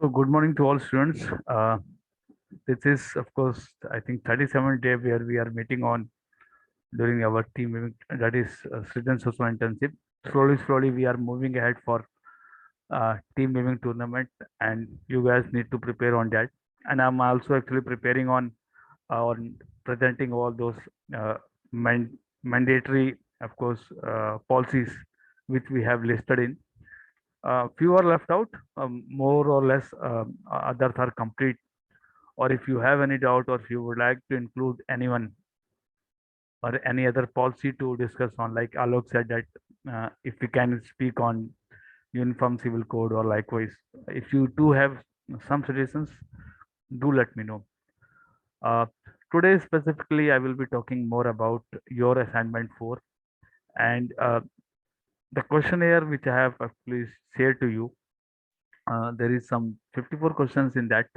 So good morning to all students. This is, of course, I think 37th day where we are meeting on during our team meeting, that is Srijan social internship. Slowly, we are moving ahead for team meeting tournament, and you guys need to prepare on that. And I'm also actually preparing on presenting all those uh, mandatory, of course, policies which we have listed in. Few are left out, more or less others are complete. Or if you have any doubt, or if you would like to include anyone or any other policy to discuss on, like Alok said that if we can speak on uniform civil code, or likewise, if you do have some suggestions, do let me know. Uh, Today specifically, I will be talking more about your assignment 4, and the questionnaire which I have actually shared to you. There is some 54 questions in that.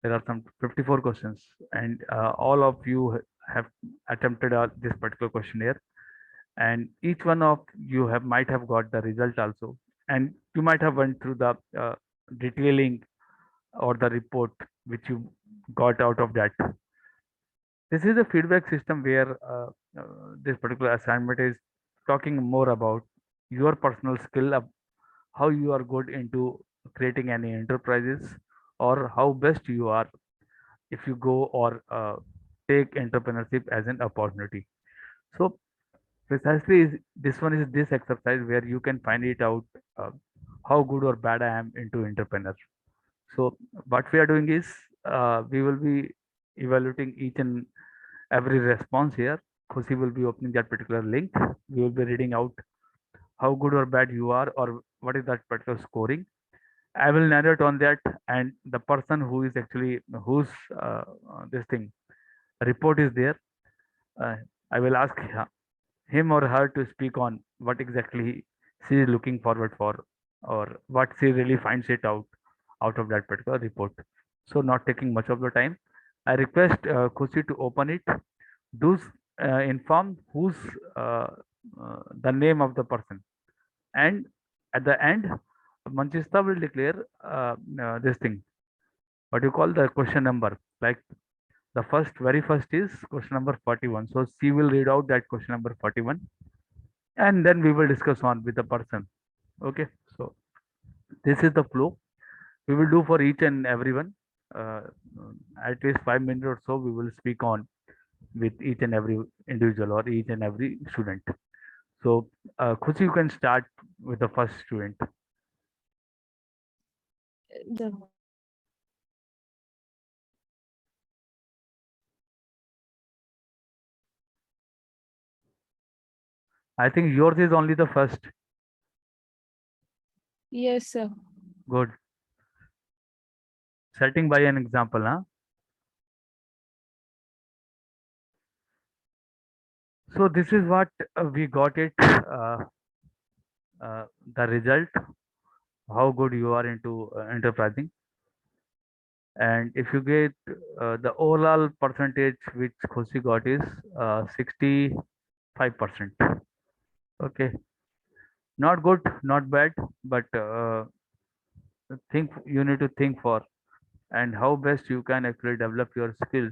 There are some 54 questions, and all of you have attempted this particular questionnaire, and each one of you have might have got the result also, and you might have went through the detailing or the report which you got out of that. This is a feedback system where this particular assignment is talking more about your personal skill, of how you are good into creating any enterprises, or how best you are if you go or take entrepreneurship as an opportunity. So precisely this one is this exercise where you can find it out, uh, how good or bad I am into entrepreneur. So what we are doing is, we will be evaluating each and every response here. Khushi will be opening that particular link. We will be reading out how good or bad you are, or what is that particular scoring. I will narrate on that, and the person who is actually whose this thing report is there, uh, I will ask him or her to speak on what exactly she is looking forward for, or what she really finds it out of that particular report. So, not taking much of the time, I request Khushi to open it. Do inform who's the name of the person, and at the end, Manchista will declare this thing. What you call the question number? Like the very first is question number 41. So she will read out that question number 41, and then we will discuss on with the person. Okay, so this is the flow we will do for each and everyone. uh, at least 5 minutes or so we will speak on with each and every individual or each and every student. So Khushi, you can start with the first student. The I think yours is only the first. yes, sir. Good. Setting by an example, huh? So this is what we got it, the result, how good you are into enterprising. And if you get the overall percentage which Khushi got is 65%. Okay, not good, not bad, but think you need to think for, and how best you can actually develop your skills.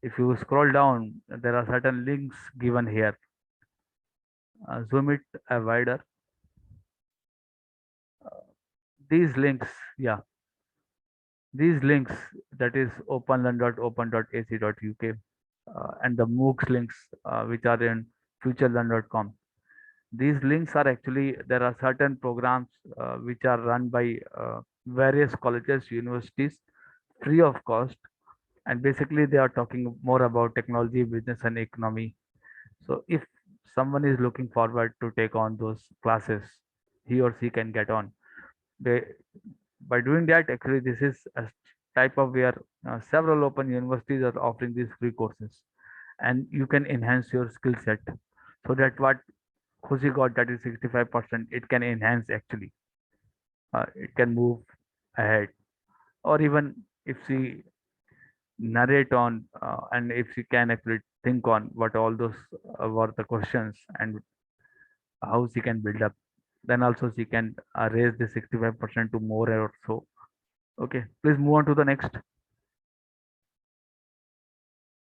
If you scroll down, there are certain links given here. Zoom it wider. These links, yeah, these links, that is openlearn.open.ac.uk, and the MOOCs links which are in futurelearn.com. These links are actually, there are certain programs which are run by various colleges, universities, free of cost, and basically they are talking more about technology, business, and economy. So if someone is looking forward to take on those classes, he or she can get on. They, by doing that, actually this is a type of where several open universities are offering these free courses, and you can enhance your skill set, so that what Khushi got, that is 65%, it can enhance actually. It can move ahead, or even if she narrate on, and if she can actually think on what all those were the questions, and how she can build up, then also she can raise the 65% to more or so. Okay, please move on to the next.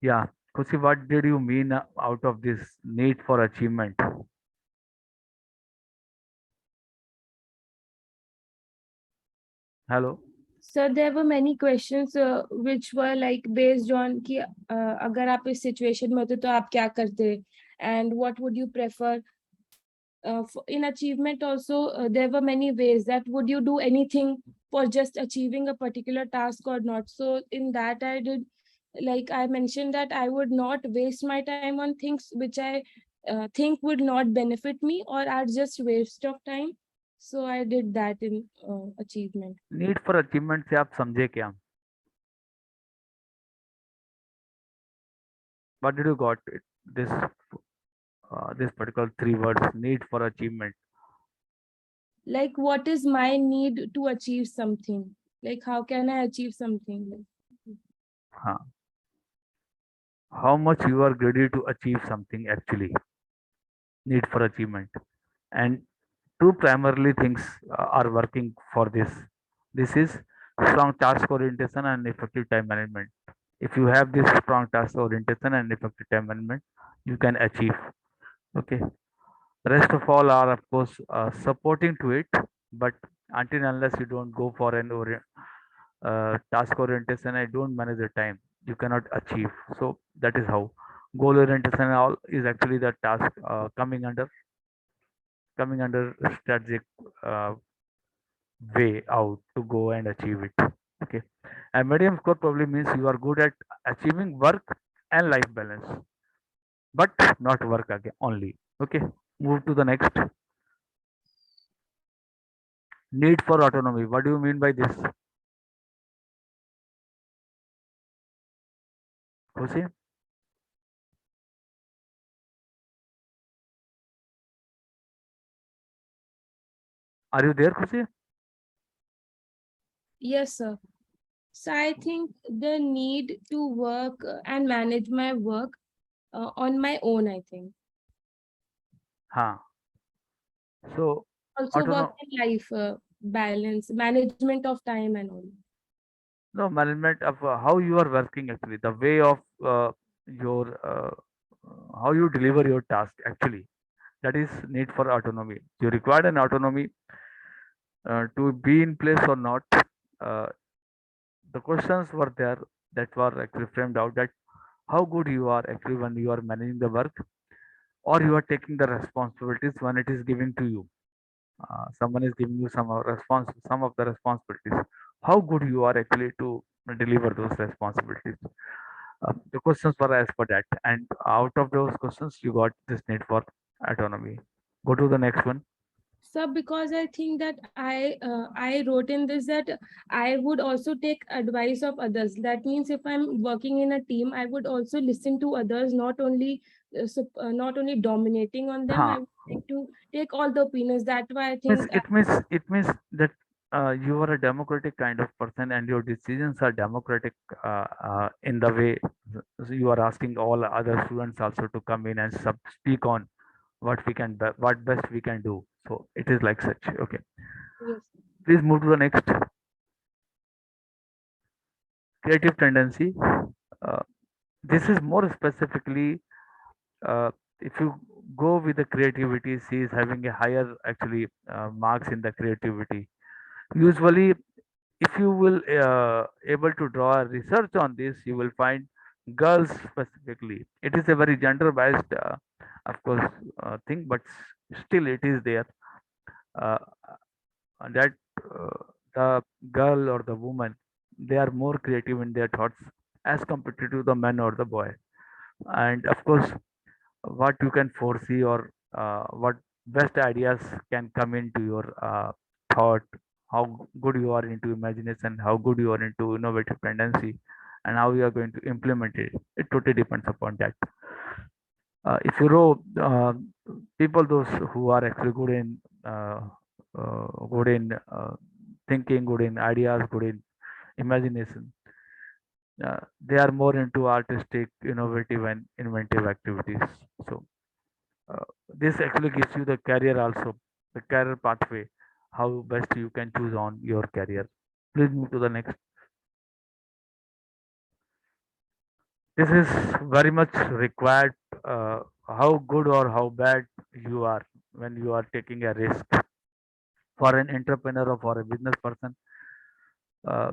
Yeah, Kusi, what did you mean out of this need for achievement? Hello. So there were many questions which were like based on कि अगर आप इस situation में होते तो आप क्या करते, and what would you prefer. In achievement also, there were many ways that would you do anything for just achieving a particular task or not. So in that I did, like I mentioned, that I would not waste my time on things which I think would not benefit me or are just waste of time. So I did that in achievement. Need for achievement से आप समझे क्या? What did you got this this particular three words need for achievement? Like what is my need to achieve something, like how can I achieve something, like. हाँ, how much you are ready to achieve something actually need for achievement. And two primarily things are working for this. This is strong task orientation and effective time management. If you have this strong task orientation and effective time management, you can achieve. Okay. Rest of all are of course supporting to it, but until unless you don't go for an task orientation and don't manage the time, you cannot achieve. So that is how goal orientation and all is actually the task coming under strategic uh, way out to go and achieve it. Okay. And medium score probably means you are good at achieving work and life balance, but not work again only. Okay. Move to the next. Need for autonomy. What do you mean by this? Jose, are you there, Jose? Yes, sir. So I think the need to work and manage my work on my own, I think. Huh. So, Also work autonomy, and life balance, management of time and all. no management of how you are working actually, the way of your how you deliver your task actually. That is need for autonomy. You require an autonomy to be in place or not. Uh, the questions were there that were actually framed out that how good you are actually when you are managing the work or you are taking the responsibilities when it is given to you. Someone is giving you some of the responsibilities. How good you are actually to deliver those responsibilities. The questions were asked for that, and out of those questions, you got this need for autonomy. Go to the next one. So because I think that I wrote in this that I would also take advice of others. That means if I'm working in a team, I would also listen to others, not only not only dominating on them. I Huh. would like to take all the opinions. That's why I Means think it means that you are a democratic kind of person, and your decisions are democratic in the way. So you are asking all other students also to come in and speak on what best we can do. So it is like such. Okay. yes. Please move to the next. Creative tendency. Uh, this is more specifically uh, if you go with the creativity, she is having a higher actually marks in the creativity. Usually, if you will able to draw a research on this, you will find girls specifically. It is a very gender biased, of course, thing, but still it is there. Uh, that the girl or the woman, they are more creative in their thoughts as compared to the man or the boy. And of course, what you can foresee or what best ideas can come into your thought, how good you are into imagination, how good you are into innovative tendency, and how you are going to implement it. It totally depends upon that. If you know people those who are actually good in thinking, good in ideas, good in imagination, they are more into artistic, innovative, and inventive activities. So this actually gives you the career also, the career pathway, how best you can choose on your career. Please move to the next. This is very much required. How good or how bad you are when you are taking a risk. For an entrepreneur or for a business person, uh,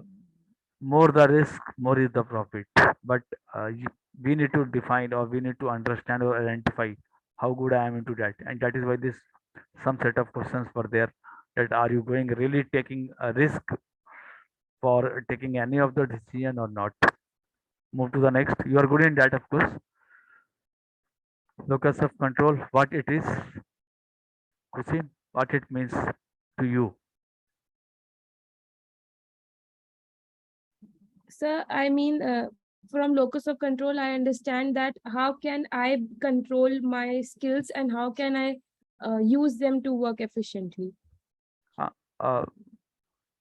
more the risk, more is the profit. But we need to define, or we need to understand or identify how good I am into that, and that is why this some set of questions were there. That are you going really taking a risk for taking any of the decision or not? Move to the next. You are good in that, of course. Locus of control, what it is, Kusin, what it means to you. So, I mean, from locus of control, I understand that how can I control my skills and how can I use them to work efficiently? Uh, uh,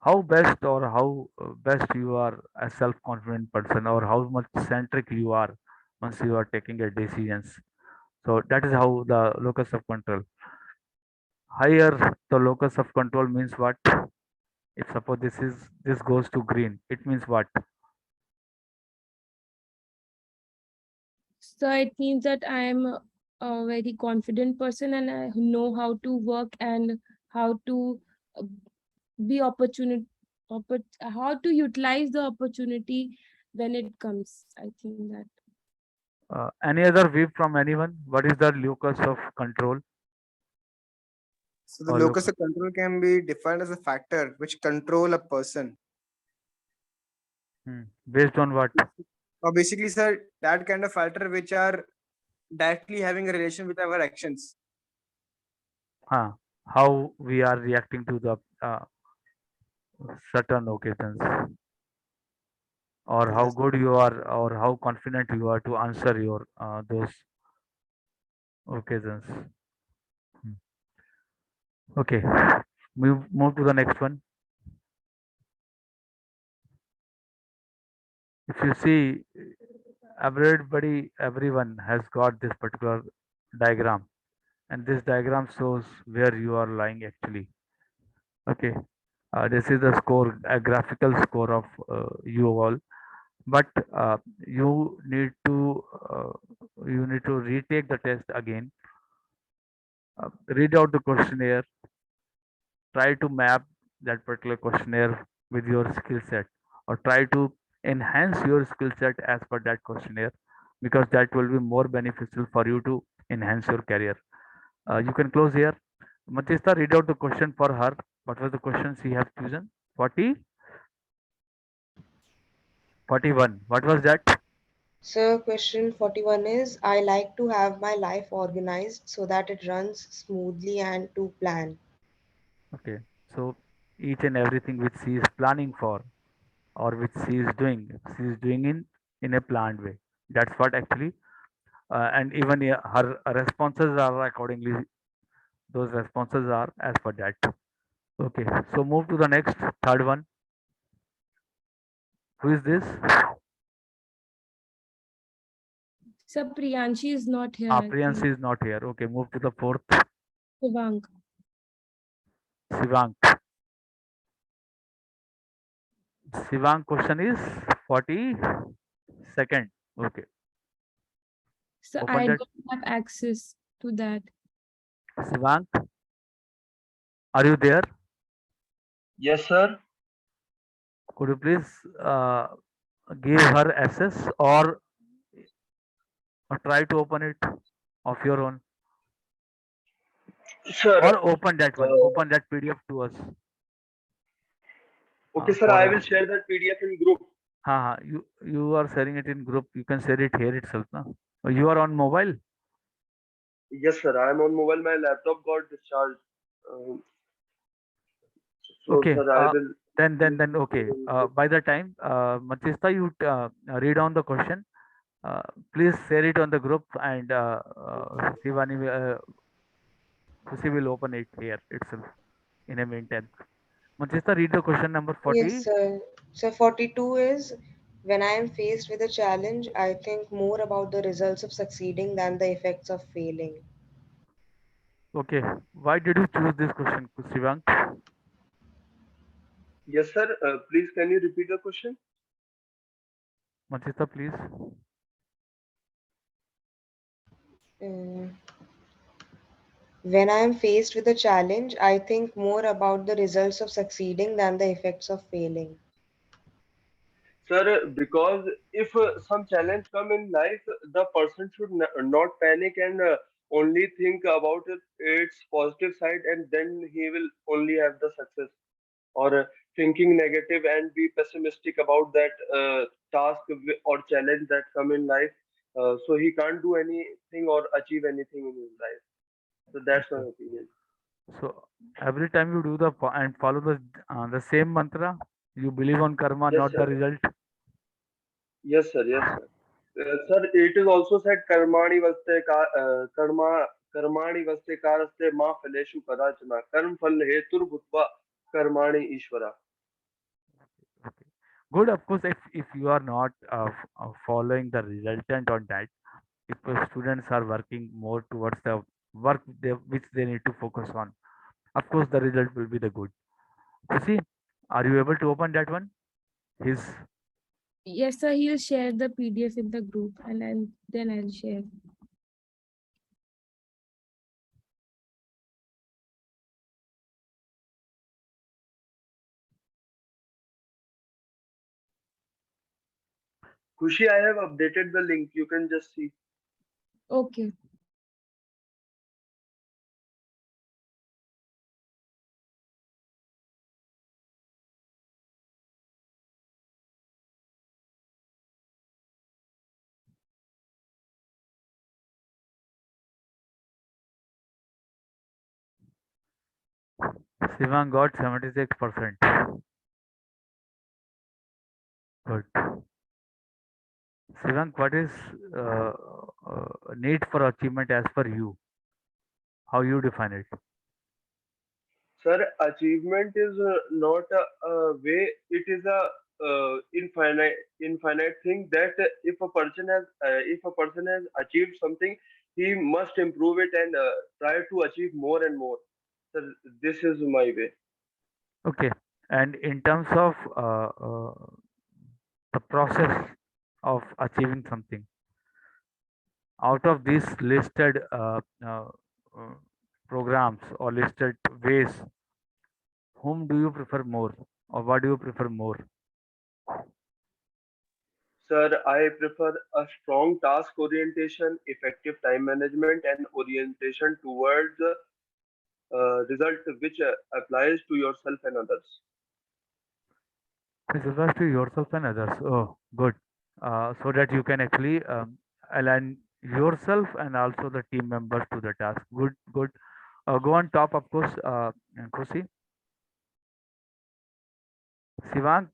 how best or how best you are a self-confident person, or how much centric you are once you are taking a decisions. So that is how the locus of control. Higher the locus of control means what? If suppose this goes to green, it means what? So, it means that I am a very confident person and I know how to work and how to uh, be opportunity, how to utilize the opportunity when it comes. I think that. Any other view from anyone? What is the locus of control So the or locus locus? of control can be defined as a factor which control a person. Based on what? Or basically, sir, that kind of factor which are directly having a relation with our actions. How we are reacting to the certain occasions, or how Yes. good you are, or how confident you are to answer your those occasions. Hmm. Okay, move to the next one. If you see, everyone has got this particular diagram, and this diagram shows where you are lying actually. Okay, this is the score, a graphical score of you all, but uh, you need to retake the test again, read out the questionnaire, try to map that particular questionnaire with your skill set, or try to enhance your skill set as per that questionnaire, because that will be more beneficial for you to enhance your career. You can close here. Matista, read out the question for her. What was the question she has chosen? 40, 41. What was that? So, question 41 is I like to have my life organized so that it runs smoothly and to plan. Okay. So each and everything which she is planning for, or which she is doing in a planned way. That's what actually, and even her responses are accordingly. Those responses are as per that. Okay. So move to the next third one. Who is this? So, Priyanshi is not here, I think. Priyanshi is not here. Okay. Move to the fourth. Shivank. Sivank. Sivank question is 42nd. Okay. So, Open I that. don't have access to that. Sivank, are you there? Yes, sir. Could you please give her access, or try to open it of your own, Sir, or open that one, open that PDF to us okay, sir, for I us. will share that PDF in group. You are sharing it in group. You can share it here itself. Na? You are on mobile. Yes, sir, I am on mobile. My laptop got discharged. Um, so, Okay. sir, I will Then share okay. in group. By the time, Matista, you read on the question. Uh, Please share it on the group, and Shivani, Susi will open it here itself in a meantime. Matista, read the question number Yes, 40. sir. So, 42 is when I am faced with a challenge, I think more about the results of succeeding than the effects of failing. Okay. Why did you choose this question, Shivang? Yes, sir. Please, can you repeat the question? Machita, please. Mm, When I am faced with a challenge, I think more about the results of succeeding than the effects of failing. Sir, because if some challenge come in life, the person should not panic and only think about its positive side, and then he will only have the success. Or thinking negative and be pessimistic about that task or challenge that come in life, so he can't do anything or achieve anything in his life. So that's my Okay. opinion. So every time you do and follow the same mantra, you believe on karma, Yes, not the sir. result. Yes, sir. Yes, sir. Sir, it is also said karmani vaste karmani vaste karaste ma phaleshu kadachana karm phal hetur bhutva karmani ishvara. Okay. Good. Of course, if you are not following the resultant on that, if students are working more towards the work which they need to focus on, of course the result will be the good. You see, are you able to open that one? His Yes, sir. He'll share the PDF in the group, and then I'll share. Kushi, I have updated the link. You can just see. Okay. Sivan got 76%. Good. Sivan, what is need for achievement as per you? How you define it? Sir, achievement is not a way. It is a infinite thing that if a person has achieved something, he must improve it and try to achieve more and more. Sir, this is my way. Okay. And in terms of the process of achieving something, out of these listed uh, programs or listed ways, whom do you prefer more, or what do you prefer more? Sir, I prefer a strong task orientation, effective time management, and orientation towards result which applies to yourself and others. With regards to yourself and others. Oh, good. So that you can actually align yourself and also the team members to the task. Good, good. Go on top, of course, Kosi. Sivank,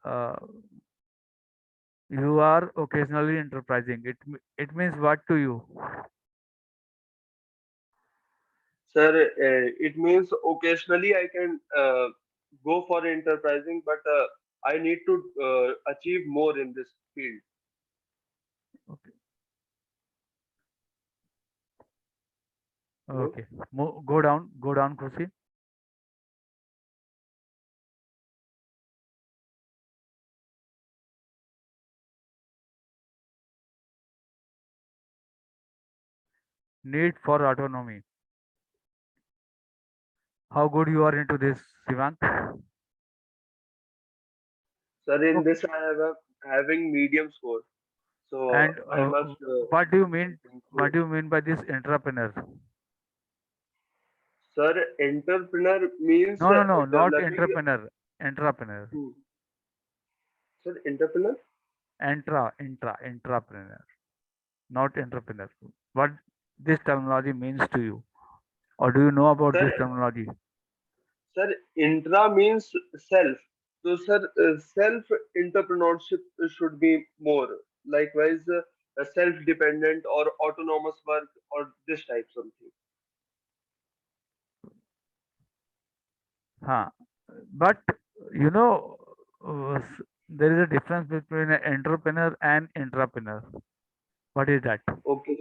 uh, you are occasionally enterprising. It means what to you? Sir, it means occasionally I can go for enterprising, but I need to achieve more in this field. Okay. Hello? Okay. Go down, Kosi. Need for autonomy. How good you are into this, Sivank? Sir, in Okay. this I have having medium score, so And I must what do you mean? What improve. do you mean by this entrepreneur? Sir, entrepreneur means No, no, no, not developing. entrepreneur. Entrepreneur. Hmm. Sir, entrepreneur. Intrapreneur, not entrepreneur. What this terminology means to you, or do you know about this Sir, terminology? Sir, intra means self. So, sir, self entrepreneurship should be more. Likewise, self-dependent or autonomous work or this type something. Huh. But you know, there is a difference between an entrepreneur and intrapreneur. What is that? Okay.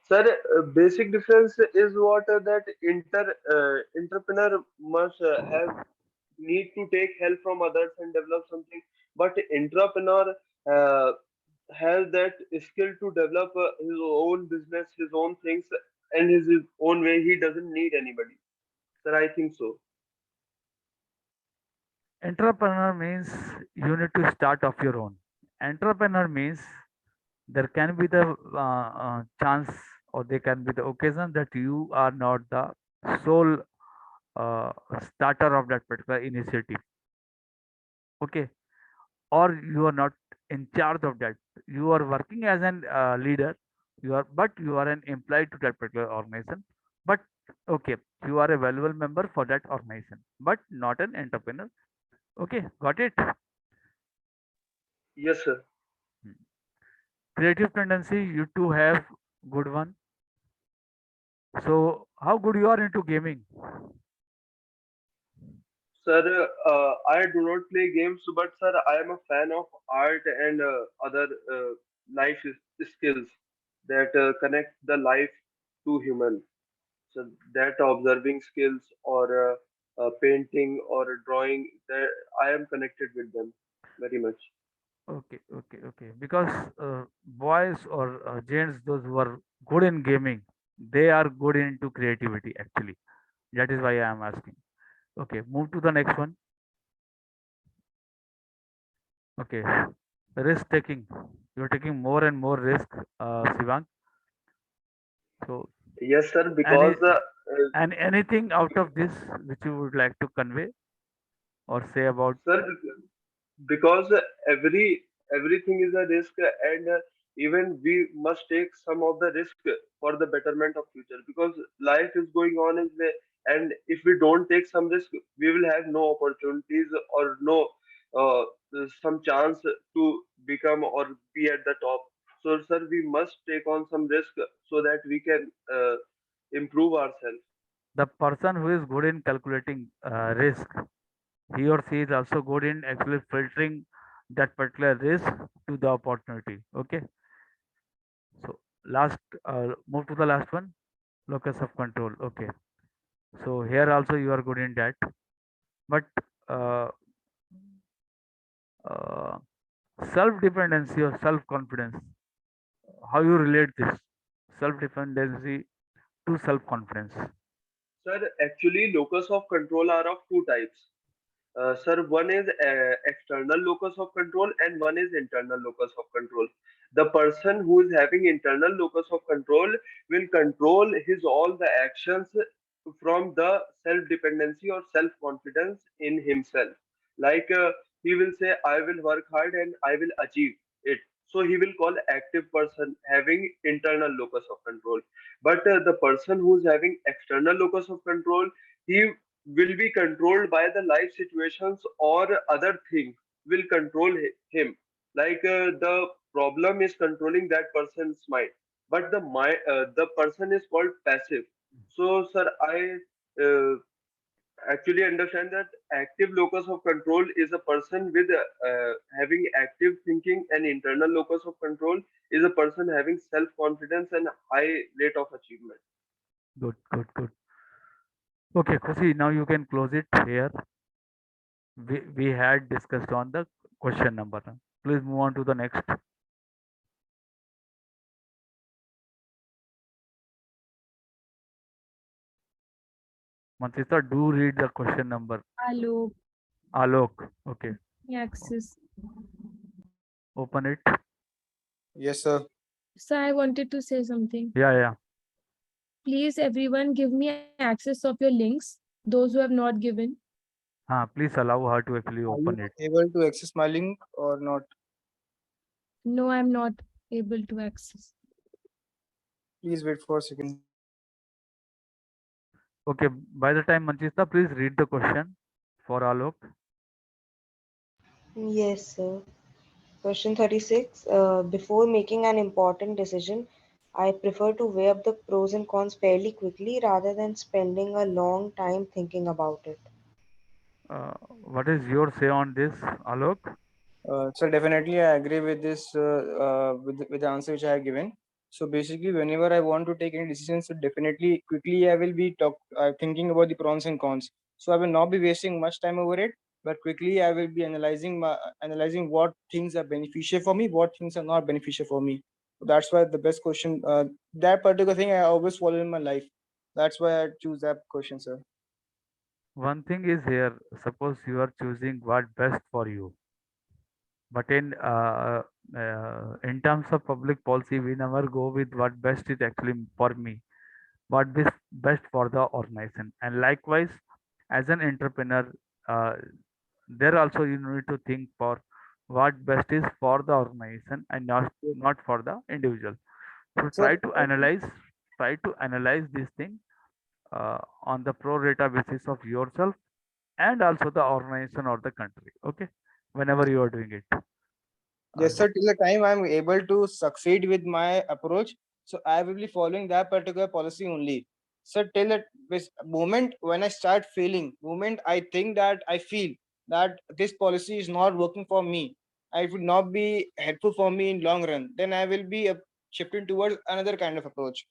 Sir, basic difference is what that entrepreneur must have need to take help from others and develop something. But entrepreneur uh, has that skill to develop his own business, his own things, and his own way. He doesn't need anybody. Sir, I think so. Entrepreneur means you need to start of your own. Entrepreneur means there can be the chance, or there can be the occasion that you are not the sole uh, starter of that particular initiative. Okay, or you are not in charge of that. You are working as an leader. You are an employee to that particular organization. But okay, you are a valuable member for that organization, but not an entrepreneur. Okay, got it. Yes, sir. Hmm. Creative tendency, you too have good one. So how good you are into gaming? Sir, I do not play games, but sir, I am a fan of art and other life skills that connect the life to human. So that observing skills or painting or drawing, that I am connected with them very much. Okay, okay, okay. Because boys or gents, those who are good in gaming, they are good into creativity actually. That is why I am asking. Okay, move to the next one. Okay, risk taking. You're taking more and more risk, Sivang. So, Yes, sir, any because and anything out of this which you would like to convey or say about? sir, because everything is a risk, and even we must take some of the risk for the betterment of future, because life is going on its way, and if we don't take some risk, we will have no opportunities or no uh, some chance to become or be at the top. So sir, we must take on some risk so that we can improve ourselves. The person who is good in calculating risk, he or she is also good in actually filtering that particular risk to the opportunity. Okay, so last, move to the last one, locus of control. Okay, so here also you are good in that, but uh, uh, self dependency or self confidence, how you relate this self dependency to self confidence? Sir, actually locus of control are of two types. Sir, one is external locus of control and one is internal locus of control. The person who is having internal locus of control will control his all the actions from the self dependency or self confidence in himself. Like he will say, I will work hard and I will achieve it. So he will call active person having internal locus of control. But the person who is having external locus of control, he will be controlled by the life situations or other things will control him. Like the problem is controlling that person's mind, but the person is called passive. So sir, I uh, actually understand that active locus of control is a person with having active thinking, and internal locus of control is a person having self confidence and high rate of achievement. Good, good, good. Okay, Khushi, now you can close it here. We had discussed on the question number. Please move on to the next. Mantrita, do read the question number. Hello, Alok. Okay, access. open it. Yes, sir. So I wanted to say something. Yeah, yeah. Please, everyone, give me access of your links. Those who have not given. Please allow her to actually Are you open it. able to access my link or not? No, I'm not able to access. Please wait for a second. Okay, by the time Manchita, please read the question for Alok. Yes, sir. Question 36. Before making an important decision, I prefer to weigh up the pros and cons fairly quickly rather than spending a long time thinking about it. What is your say on this, Alok? So definitely, I agree with this with the answer which I have given. So basically, whenever I want to take any decision, so definitely quickly I will be thinking about the pros and cons. So I will not be wasting much time over it, but quickly I will be analyzing what things are beneficial for me, what things are not beneficial for me. So that's why the best question, that particular thing I always follow in my life. That's why I choose that question, sir. One thing is here, suppose you are choosing what best for you, but in terms of public policy, we never go with what best is actually for me, what is best for the organization. And likewise, as an entrepreneur, uh, there also you need to think for what best is for the organization and not for the individual. So Sir, try to analyze this thing on the pro rata basis of yourself and also the organization or the country. Okay, whenever you are doing it. yes, sir. Till the time I'm able to succeed with my approach, so I will be following that particular policy only. So till the moment when I start failing, moment I think that I feel that this policy is not working for me, it would not be helpful for me in long run, then I will be shifting towards another kind of approach.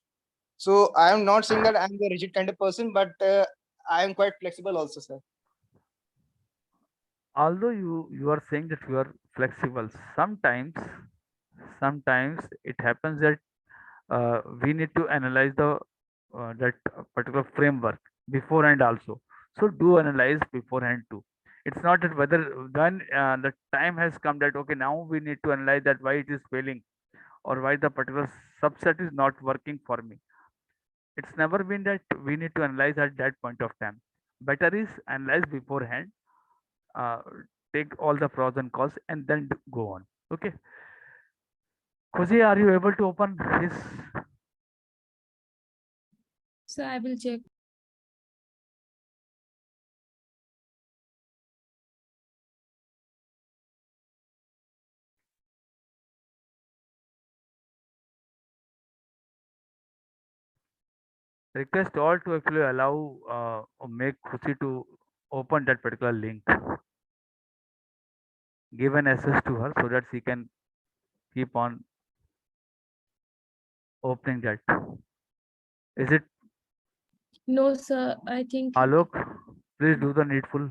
So I am not saying that I'm the rigid kind of person, but I am quite flexible also, sir. Although you are saying that you are flexible, sometimes it happens that we need to analyze the that particular framework beforehand also. So do analyze beforehand too. It's not that whether when the time has come that okay, now we need to analyze that why it is failing or why the particular subset is not working for me. It's never been that we need to analyze at that point of time. Better is analyze beforehand, uh, take all the pros and cons and then go on. Okay, Jose, are you able to open his? So I will check. Request all to actually allow or make Khushi to open that particular link, give an access to her so that she can keep on opening that. Is it No, sir. I think Alok? Please do the needful.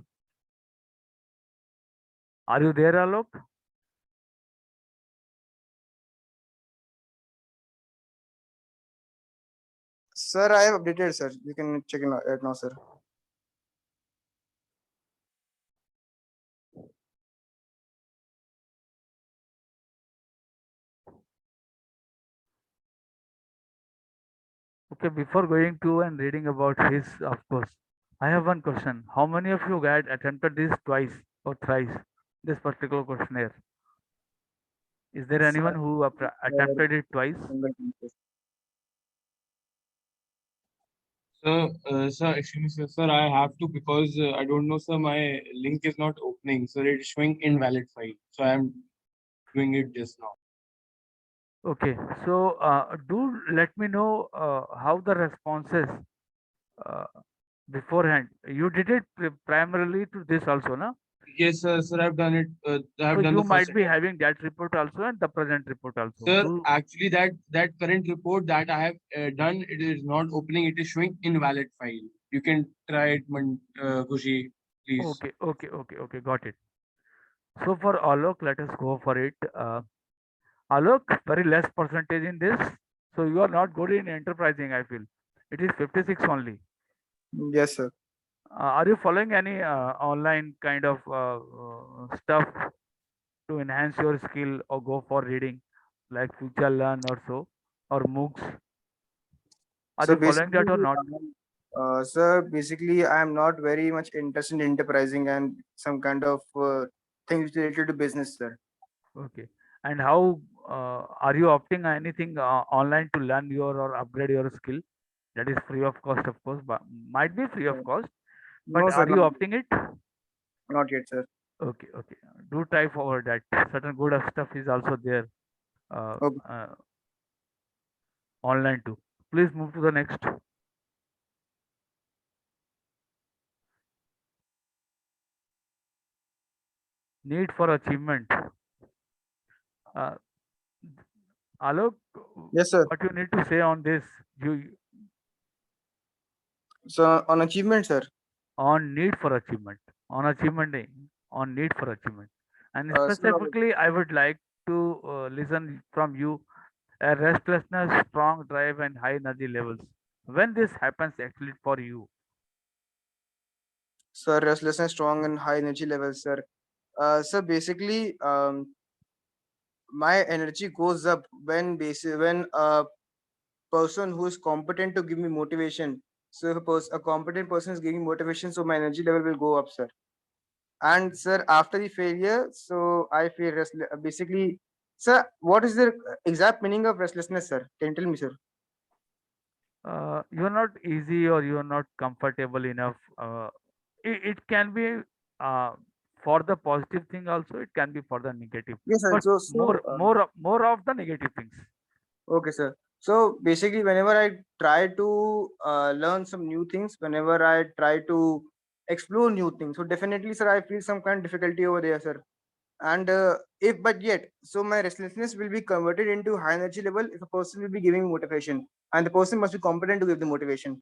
Are you there, Alok? Sir, I have updated, sir. You can check it now, sir. Okay, before going to and reading about his, of course, I have one question. How many of you guys attempted this twice or thrice? This particular questionnaire. Is there anyone Sir, who attempted it twice? Sir, excuse me, sir, I have to because I don't know, sir, my link is not opening, sir. It is showing invalid file. So I am doing it just now. Okay, so do let me know how the responses uh, beforehand. You did it primarily to this also, na? Yes, sir, I've done it. So I've done you the first might be attempt. having that report also and the present report also. Sir, Do actually, that current report that I have done, it is not opening. It is showing invalid file. You can try it, Kushi, please. okay, got it. So for Alok, let us go for it. Alok, very less percentage in this. So you are not good in enterprising, I feel. It is 56 only. Yes, sir. Are you following any online kind of stuff to enhance your skill or go for reading like Future Learn or so or MOOCs? Are So you following basically, that or not? sir, basically, I am not very much interested in enterprising and some kind of things related to business, sir. Okay. And how are you opting anything online to learn your or upgrade your skill? That is free of cost, of course, but might be free of cost. But No, sir, are you not, opting it? not yet, sir. Okay. Do try forward that. Certain good stuff is also there uh, Okay. uh, online too. Please move to the next. Need for achievement. Uh, Alok, Yes, sir. what you need to say on this? You So on achievement, sir. on need for achievement, on achievement, on need for achievement. And Sir, specifically, I would like to listen from you a restlessness, strong drive, and high energy levels. When this happens actually for you? sir, restlessness, strong and high energy levels, sir. Sir, basically, my energy goes up when a person who is competent to give me motivation. So if a competent person is giving motivation, so my energy level will go up, sir. And sir, after the failure, so I feel restless. Basically, sir, what is the exact meaning of restlessness, sir? Can you tell me, sir? You are not easy or you are not comfortable enough. It can be uh, for the positive thing also. It can be for the negative, Yes, sir. but more of the negative things. Okay, sir. So basically, whenever I try to learn some new things, whenever I try to explore new things, so definitely, sir, I feel some kind of difficulty over there, sir. And if but yet, so my restlessness will be converted into high energy level if a person will be giving motivation, and the person must be competent to give the motivation.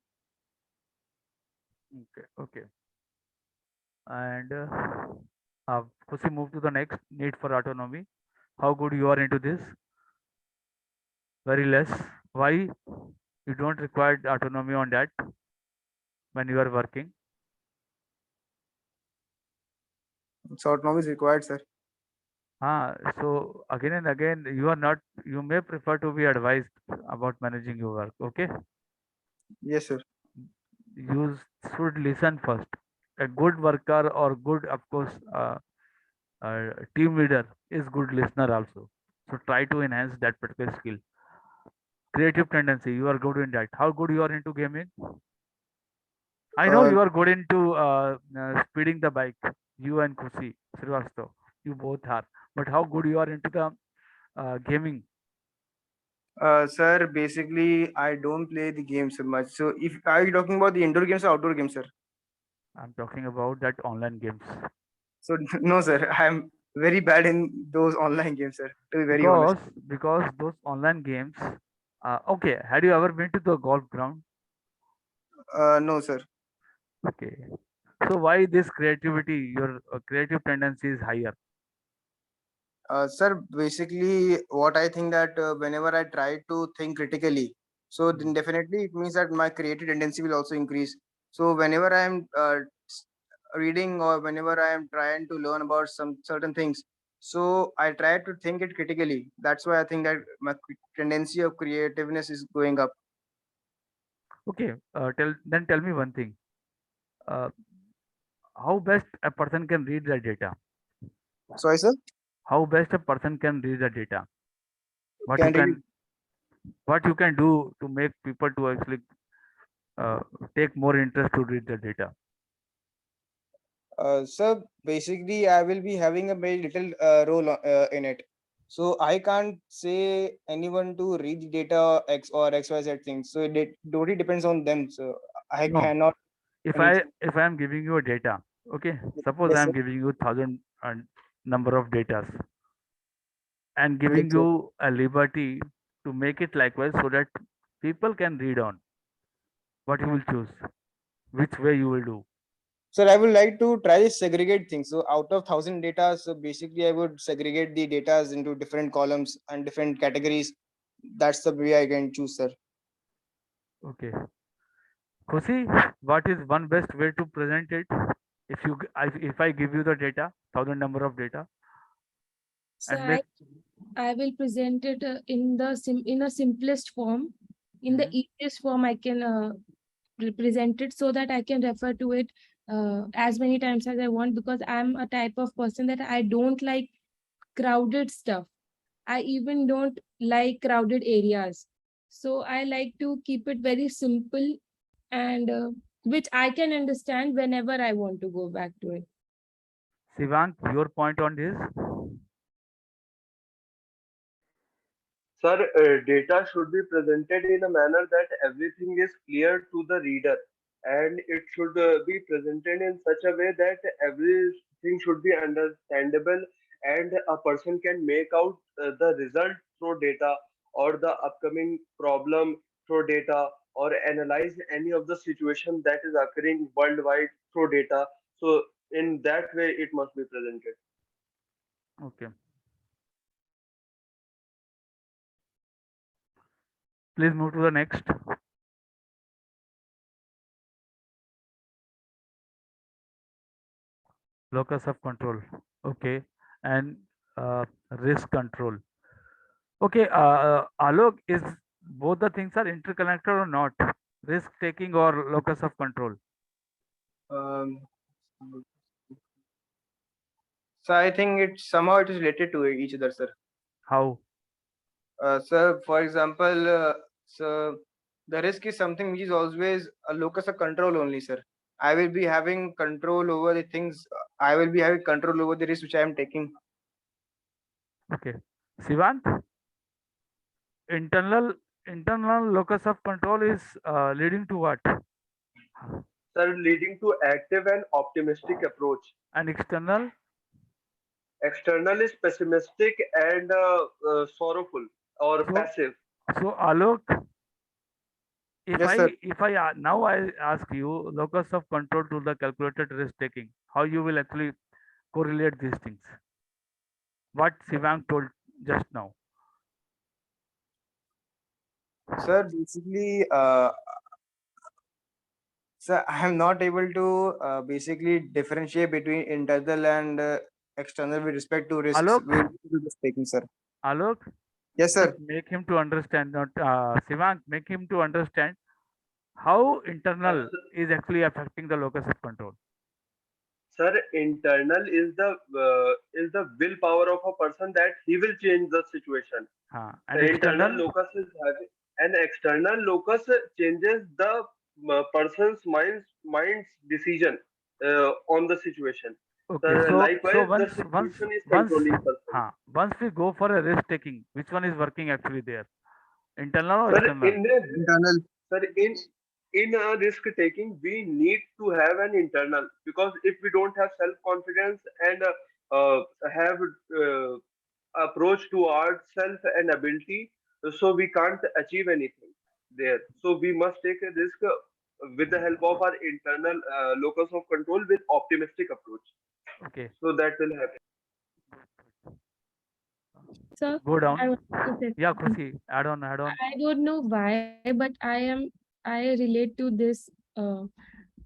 Okay, okay. And Kusi, move to the next need for autonomy. How good you are into this? Very less. Why you don't require autonomy on that when you are working? So autonomy is required, sir. So again and again, you are not. You may prefer to be advised about managing your work. Okay, Yes, sir. you should listen first. A good worker or good, of course, team leader is good listener also. So try to enhance that particular skill. Creative tendency, you are good in that. How good you are into gaming? I know Uh, you are good into speeding the bike. You and Kusi Srivastav, you both are. But how good you are into the gaming? sir, basically, I don't play the game so much. So if are you talking about the indoor games or outdoor games, sir? I'm talking about that online games. So no, sir, I'm very bad in those online games, sir. To be very honest. Because those online games. Okay, had you ever been to the golf ground? No, sir. Okay. So why this creativity? Your creative tendency is higher. Sir, basically, what I think that whenever I try to think critically, so then Hmm. definitely it means that my creative tendency will also increase. So whenever I am reading or whenever I am trying to learn about some certain things, so I try to think it critically. That's why I think that my tendency of creativeness is going up. Okay. Tell me one thing. Uh, how best a person can read the data? Sorry, sir. How best a person can read the data? What you Can read. can what you can do to make people to actually uh, take more interest to read the data? Sir, basically, I will be having a very little role in it. So I can't say anyone to read the data X or XYZ things. So it totally depends on them. So I No. cannot anything. If I am giving you a data, okay. Suppose I Yes, am sir. giving you thousand number of datas and Yes, giving sir. you a liberty to make it likewise so that people can read on what you will choose, which way you will do. Sir, I would like to try to segregate things. So out of 1,000 data, so basically I would segregate the data into different columns and different categories. That's the way I can choose, sir. Okay. Kusi, what is one best way to present it? If I give you the data, thousand number of data, So and make. I will present it in a simplest form, in the Mhm. easiest form I can present it so that I can refer to it as many times as I want, because I'm a type of person that I don't like crowded stuff. I even don't like crowded areas. So I like to keep it very simple and which I can understand whenever I want to go back to it. Sivank, your point on this? Sir, data should be presented in a manner that everything is clear to the reader, and it should be presented in such a way that everything should be understandable and a person can make out the result through data or the upcoming problem through data or analyze any of the situation that is occurring worldwide through data. So in that way, it must be presented. Okay. Please move to the next. Locus of control. Okay. And risk control. Okay. Alok, is both the things are interconnected or not? Risk taking or locus of control? Um, so I think it somehow it is related to each other, sir. How? Sir, for example, so the risk is something which is always a locus of control only, sir. I will be having control over the things. I will be having control over the risk which I am taking. Okay. Sivant, internal locus of control is leading to what? Sir, leading to active and optimistic approach. And external. External is pessimistic and sorrowful or So, passive. so Alok, if Yes, sir. now I ask you locus of control to the calculated risk taking, how you will actually correlate these things? What Sivang told just now. Sir, basically, sir, I am not able to basically differentiate between internal and external with respect to risks. Alok, With risk taking, sir. Alok, Yes, just sir. make him to understand, not Sivang, make him to understand how Uh, internal is actually affecting the locus of control. Sir, internal is the willpower of a person that he will change the situation. And The internal external. locus is having an external locus changes the person's mind's decision on the situation. So Okay, so likewise, the once situation is once controlling person. once we go for a risk taking, which one is working actually there? Internal or Sir, external? Internal. sir, in a risk taking, we need to have an internal, because if we don't have self confidence and have approach to ourself and ability, so we can't achieve anything there. So we must take a risk with the help of our internal locus of control with optimistic approach. Okay, So that will happen. So go I down. want to say Yeah, something. Khushi, add on, add on. I don't know why, but I relate to this.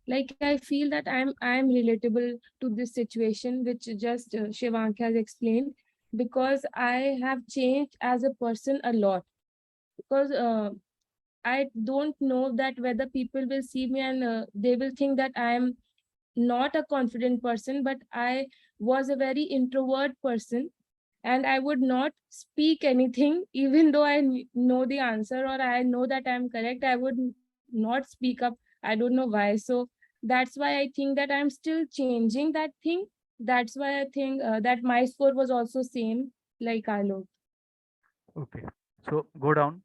Like I feel that I'm relatable to this situation, which just Shivank has explained, because I have changed as a person a lot. Because I don't know that whether people will see me and they will think that I am not a confident person, but I was a very introvert person, and I would not speak anything even though know the answer or I know that I'm correct. I would not speak up. I don't know why. So that's why I think that I'm still changing that thing. That's why I think that my score was also same like Alok. Okay, so go down.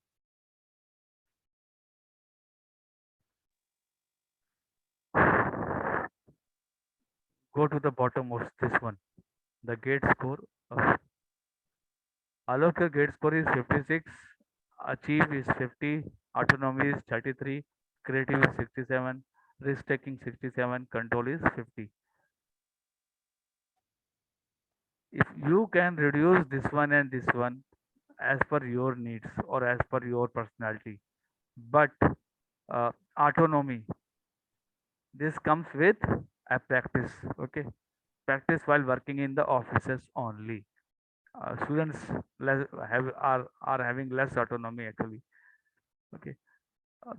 Go to the bottom of this one. The gate score. Alok, your gate score is 56. Achieve is 50. Autonomy is 33. Creative is 67. Risk taking 67. Control is 50. If you can reduce this one and this one as per your needs or as per your personality, but autonomy, this comes with a practice. Okay, practice while working in the offices only. Students are having less autonomy actually. Okay, uh,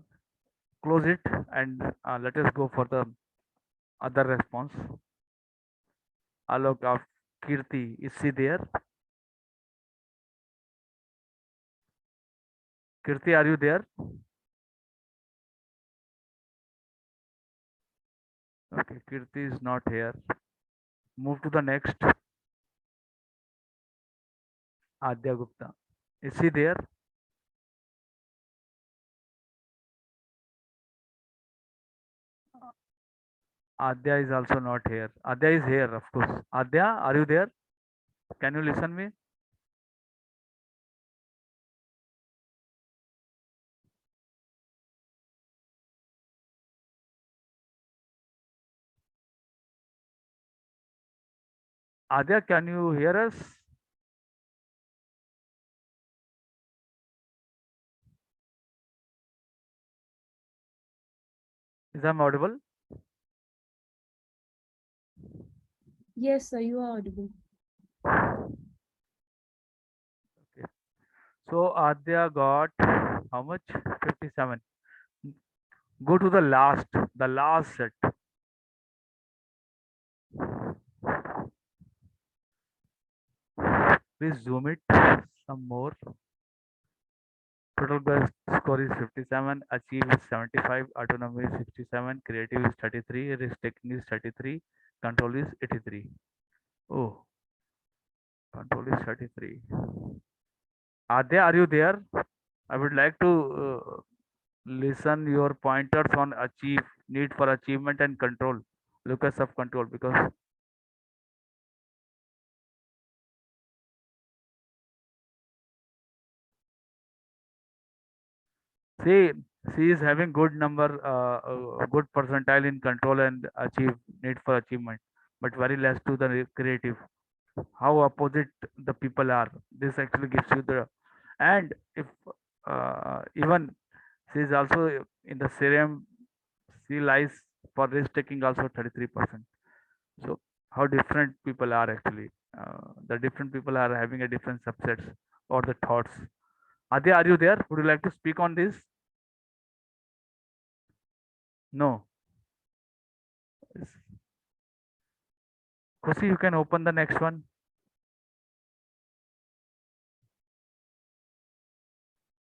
close it and let us go for the other response. Alok of Kirti, is she there? Kirti, are you there? Okay, Kirti is not here. Move to the next. Adya Gupta. Is she there? Adya is also not here. Adya is here, of course. Adya, are you there? Can you listen me? Adya, can you hear us? Is I'm audible? Yes, sir, you are audible. Okay. So Adya got how much? 57. Go to the last set. Please zoom it some more. Total score is 57, achieve is 75, autonomy is 67, creative is 33, risk taking is 33, control is 83. Oh, control is 33. Adya, are you there? I would like to listen your pointers on achieve, need for achievement and control, locus of control, because see, she is having good number, good percentile in control and achieve, need for achievement, but very less to the creative. How opposite the people are. This actually gives you the, and if even she is also in the serum, she lies for risk taking also 33%. So how different people are actually. The different people are having a different subsets or the thoughts. Adya, are you there? Would you like to speak on this? No. Kosi, you can open the next one.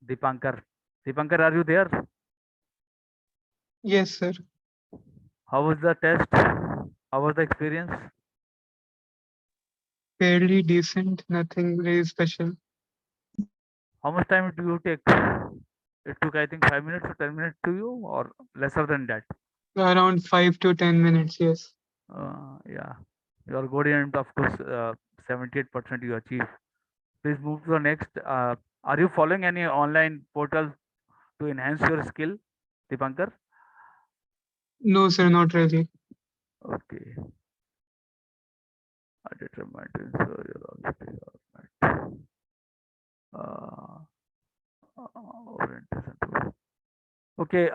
Dipankar. Dipankar, are you there? Yes, sir. How was the test? How was the experience? Fairly decent, nothing really special. How much time do you take? It took, I think, 5 minutes or 10 minutes to you, or lesser than that. Around 5 to 10 minutes, yes. Yeah, you are good, and of course, 78% you achieve. Please move to the next. Are you following any online portal to enhance your skill, Dipankar? No, sir, not really. Okay. I determined to ensure your honesty or orientation to. Okay,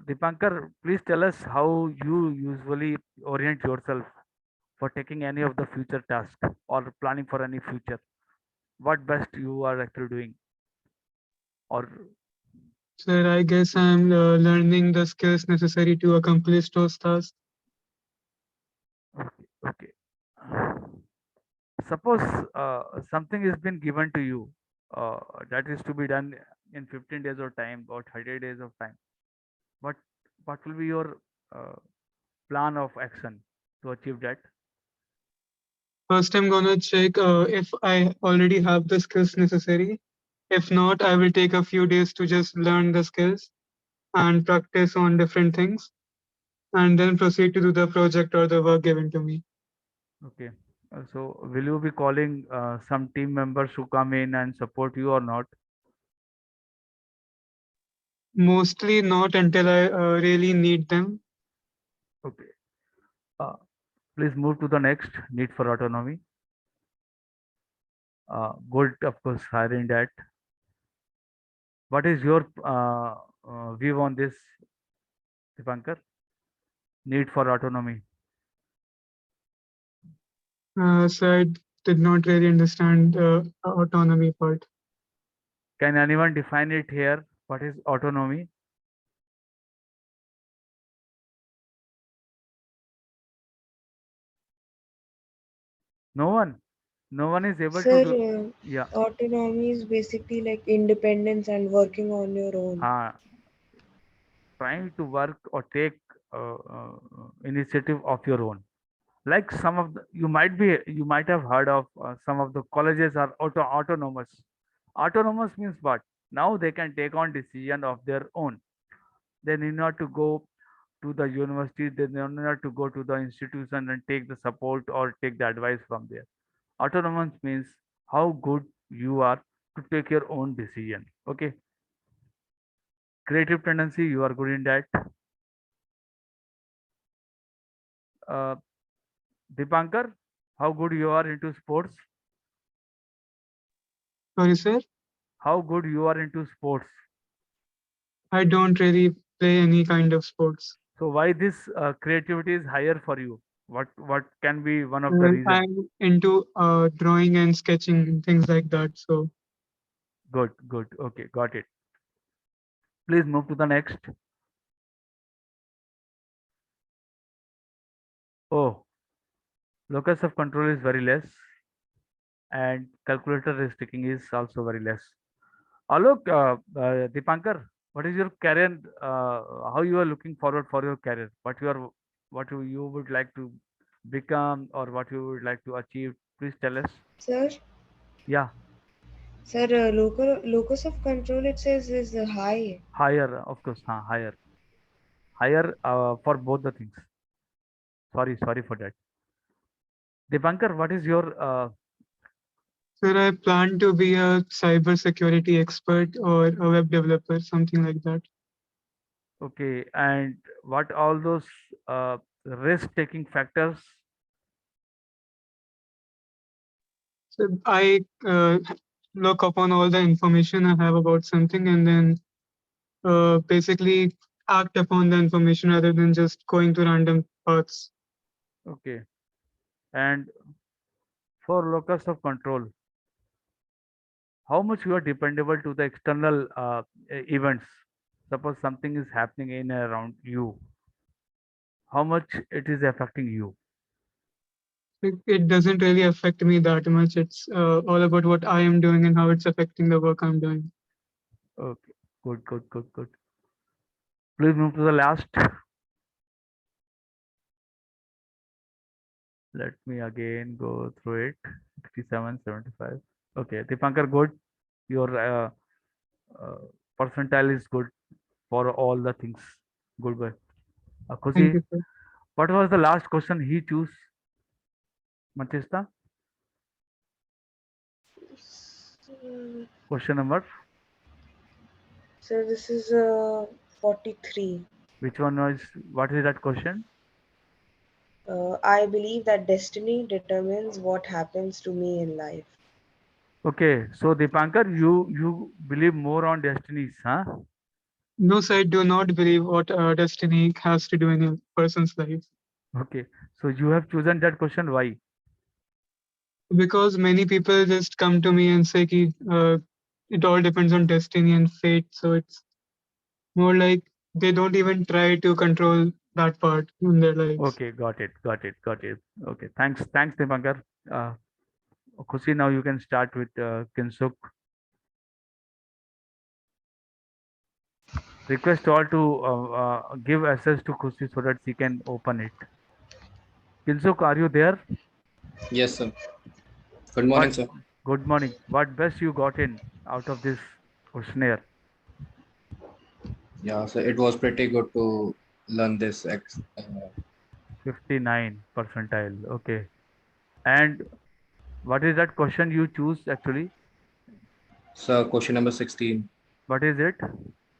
Dipankar, please tell us how you usually orient yourself for taking any of the future tasks or planning for any future. What best you are actually doing, or Sir, I guess I'm learning the skills necessary to accomplish those tasks. okay, okay. Suppose something has been given to you uh, that is to be done in 15 days of time or 30 days of time. What what will be your uh, plan of action to achieve that? First, I'm gonna check if I already have the skills necessary. If not, I will take a few days to just learn the skills and practice on different things, and then proceed to do the project or the work given to me. Okay. So will you be calling some team members who come in and support you or not? Mostly not until I really need them. Okay. Uh, Please move to the next, need for autonomy. Good, of course, hiring that. What is your view on this, Dipankar? Need for autonomy. So I did not really understand autonomy part. Can anyone define it here? What is autonomy? No one. No one is able to Sir, do. Yeah. autonomy is basically like independence and working on your own. Trying to work or take initiative of your own. Like some of the, you might have heard of some of the colleges are autonomous. Autonomous means what? Now they can take on decision of their own. They need not to go to the university. They need not to go to the institution and take the support or take the advice from there. Autonomous means how good you are to take your own decision. Okay. Creative tendency, you are good in that. uh, Dipankar, How good you are into sports? Sorry, sir. How good you are into sports? I don't really play any kind of sports. So why this creativity is higher for you? What can be one of the reason? I'm into drawing and sketching and things like that. So Good, good. Okay, got it. Please move to the next. Oh, locus of control is very less, and calculator risk taking is also very less. Alok, Dipankar, what is your career? How you are looking forward for your career? You would like to become, or what you would like to achieve? Please tell us. Sir, Yeah, sir, locus of control it says is high. higher, of course, higher, higher for both the things. Sorry for that. Dipankar, what is your sir, I plan to be a cyber security expert or a web developer, something like that. okay? And what all those risk-taking factors? So I look upon all the information I have about something and then basically act upon the information rather than just going to random paths. Okay, and for locus of control, how much you are dependable to the external events. Suppose something is happening in and around you, how much it is affecting you. It doesn't really affect me that much. It's all about what I am doing and how it's affecting the work I'm doing. Okay, good. Please move to the last. Let me again go through it. 67, 75. Okay, Dipankar, good. Your uh, percentile is good for all the things. Good boy. Thank Khushi, you, sir. what was the last question he chose? Manchesta? Hmm, Question number? sir, this is 43. Which one was, what is that question? I believe that destiny determines what happens to me in life. Okay, so Dipankar, you believe more on destinies, huh? No, sir, I do not believe what destiny has to do in a person's life Okay, so you have chosen that question. Why? because many people just come to me and say ki, it all depends on destiny and fate. So it's more like they don't even try to control that part in their lives. Okay, got it. Okay, thanks, Dipankar. Uh, Khushi, now you can start with Kinsuk. Request all to give access to Khushi so that she can open it. Kinsuk, are you there? Yes, sir. Good What? morning, sir. Good morning. What best you got in out of this questionnaire? Yeah, so it was pretty good to learn this. 59 percentile. Okay. And what is that question you choose actually? So, question number 16. What is it?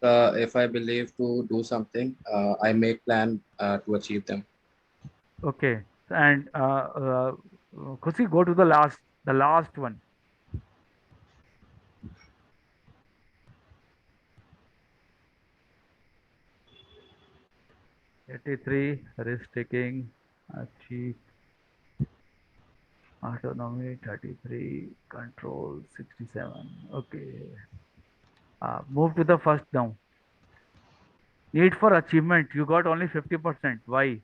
If I believe to do something, I make plan to achieve them. Okay. And Khushi, go to the last one. 83, risk taking, achieve autonomy, 33, control, 67. Okay. Move to the first now. Need for achievement, you got only 50%. Why?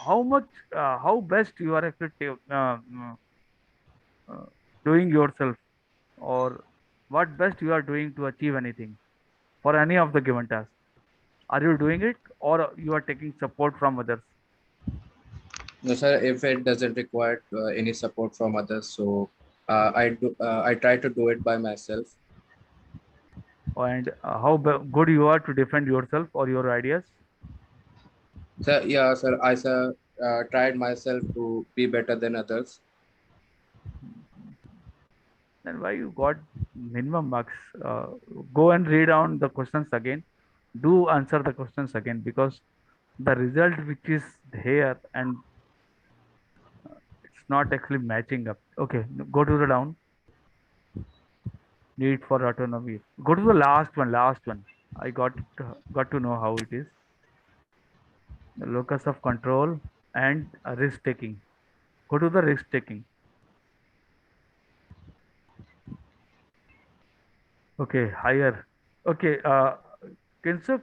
How much, how best you are actually uh, doing yourself, or what best you are doing to achieve anything for any of the given tasks? Are you doing it, or you are taking support from others? No, sir, if it doesn't require any support from others, so I try to do it by myself. And how good you are to defend yourself or your ideas? So, yeah, sir, tried myself to be better than others. Then why you got minimum marks? Go and read down the questions again. Do answer the questions again, because the result which is here and it's not actually matching up. Okay, go to the down. Need for autonomy. Go to the last one. Last one. I got to know how it is. The locus of control and risk taking. Go to the risk taking. Okay, higher. Okay, Kinsuk,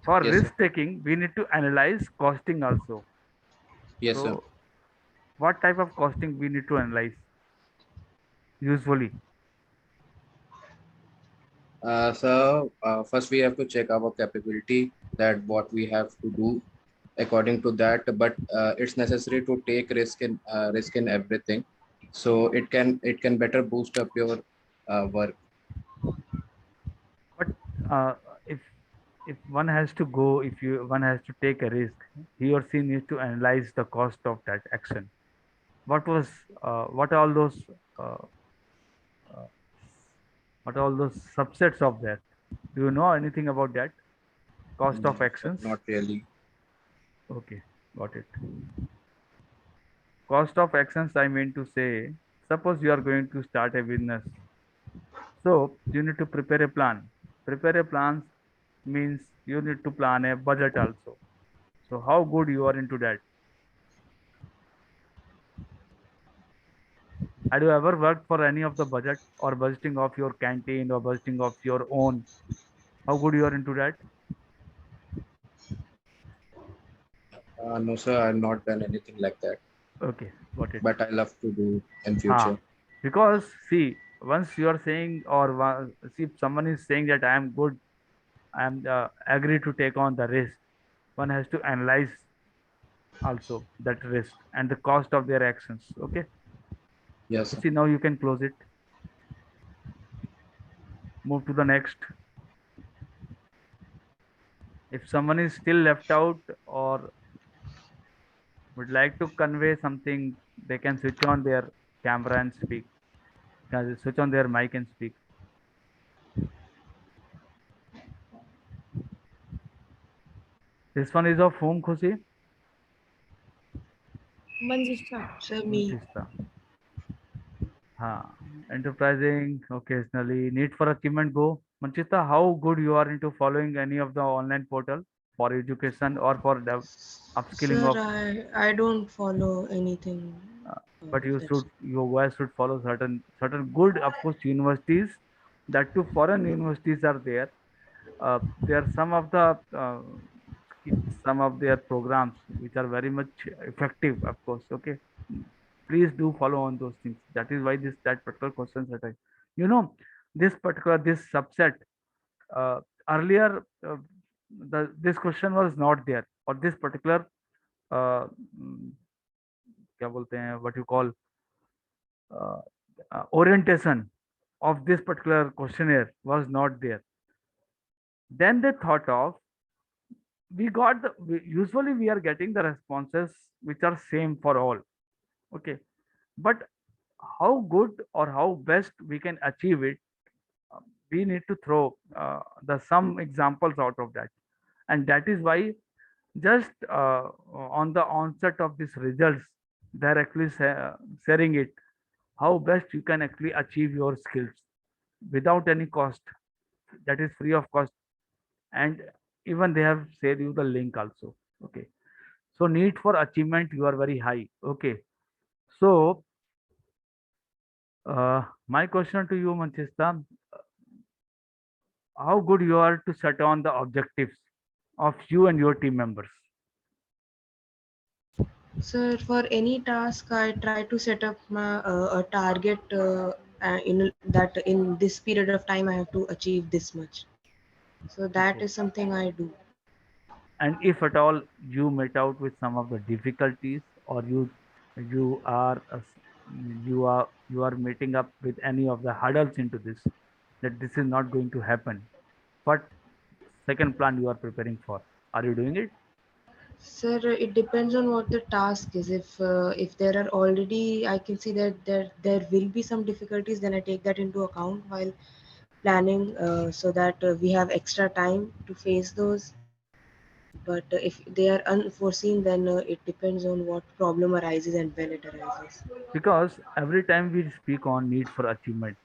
for Yes, sir. risk taking, we need to analyze costing also. Yes, sir. So, what type of costing we need to analyze usually? So first we have to check our capability, that what we have to do according to that. But it's necessary to take risk in everything, so it can better boost up your work. But uh, if one has to go, if you one has to take a risk, he or she needs to analyze the cost of that action. What was what all those uh, uh, what all those subsets of that? Do you know anything about that? Cost of No, sir, actions? not really. Okay, got it. Cost of actions, I mean to say, suppose you are going to start a business. So you need to prepare a plan. Prepare a plan means you need to plan a budget also. So how good you are into that? Had you ever worked for any of the budget or budgeting of your canteen or budgeting of your own? How good you are into that? No, sir, I've not done anything like that, Okay, got it. but I love to do in Ha. future. Because see, once you are saying or see if someone is saying that I am good, I am agree to take on the risk. One has to analyze also that risk and the cost of their actions. Okay. Yes, So sir. see now you can close it. Move to the next. If someone is still left out or would like to convey something, they can switch on their camera and speak. Can switch on their mic and speak. This one is of whom, Khushi? Manjishta. So me. Manchista. Ha. Enterprising occasionally. Need for achievement go. Manchista, how good you are into following any of the online portal for education or for upskilling Sir, of I don't follow anything. uh, but you That's should your guys should follow certain good of course universities, that too foreign universities are there. There are some of their programs which are very much effective, of course. Okay, please do follow on those things. That is why this that particular question that I, you know, this subset uh, earlier this question was not there, or this particular uh, mm, क्या बोलते हैं what you call uh, orientation of this particular questionnaire was not there. Then they thought of, usually we are getting the responses which are same for all. Okay, but how good or how best we can achieve it, uh, we need to throw the some examples out of that. And that is why just on the onset of these results, they're actually sharing it, how best you can actually achieve your skills without any cost, that is free of cost. And even they have shared you the link also. Okay, so need for achievement you are very high. Okay, so my question to you, Manchista, how good you are to set on the objectives of you and your team members? Sir, for any task, I try to set up a target in this period of time I have to achieve this much. So that Okay, is something I do. and if at all you met out with some of the difficulties, or you are you are meeting up with any of the hurdles into this, that this is not going to happen, what second plan you are preparing for? Are you doing it? Sir, it depends on what the task is. If there are already, I can see that there will be some difficulties, then I take that into account while planning, so that we have extra time to face those. But if they are unforeseen, then it depends on what problem arises and when it arises. Because every time we speak on need for achievement,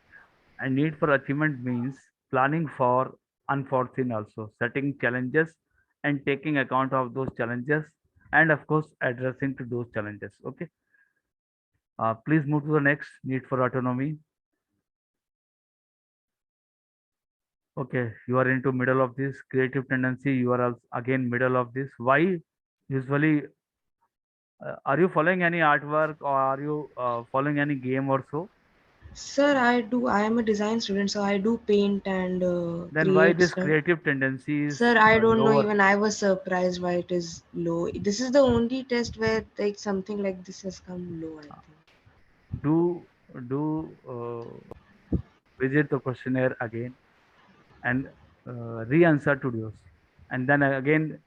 and need for achievement means planning for unforeseen, also setting challenges and taking account of those challenges, and of course addressing to those challenges. Okay, please move to the next. Need for autonomy. Okay, you are into middle of this. Creative tendency, you are also again middle of this. Why? Usually, are you following any artwork, or are you following any game or so? Sir, I do. I am a design student, so I do paint and Then why create this stuff. creative tendency is Sir, I don't know. lower? Even I was surprised why it is low. This is the only test where like something like this has come low, I think. Do visit the questionnaire again and re-answer to those, and then again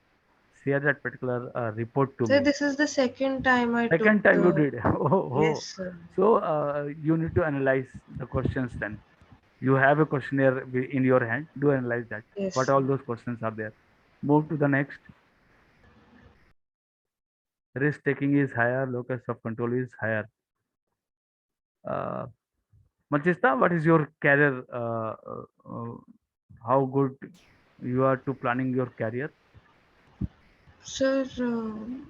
share that particular report to Sir, me. this is the second time I took Second time you the. did. Oh, Yes, oh. sir. So you need to analyze the questions. Then you have a questionnaire in your hand. Do analyze that. Yes, What sir. all those questions are there? Move to the next. Risk taking is higher. Locus of control is higher. Uh, Machista, what is your career? How good you are to planning your career? Sir,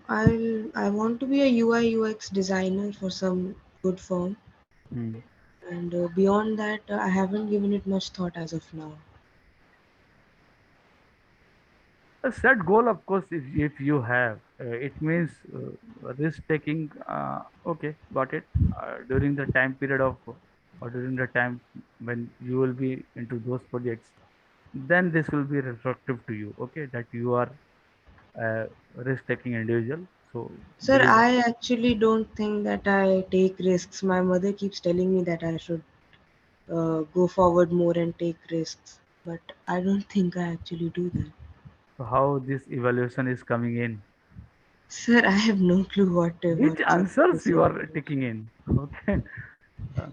I want to be a UI UX designer for some good firm, Hmm. and beyond that, I haven't given it much thought as of now. A set goal, of course, if you have, it means risk taking. Okay, got it. During the time period of, or during the time when you will be into those projects, then this will be reflective to you. Okay, that you are a risk taking individual. So Sir, believe that. I actually don't think that I take risks. My mother keeps telling me that I should go forward more and take risks, but I don't think I actually do that. So how this evaluation is coming in? Sir, I have no clue Which what answers this you are evaluation. taking in? Okay. Uh,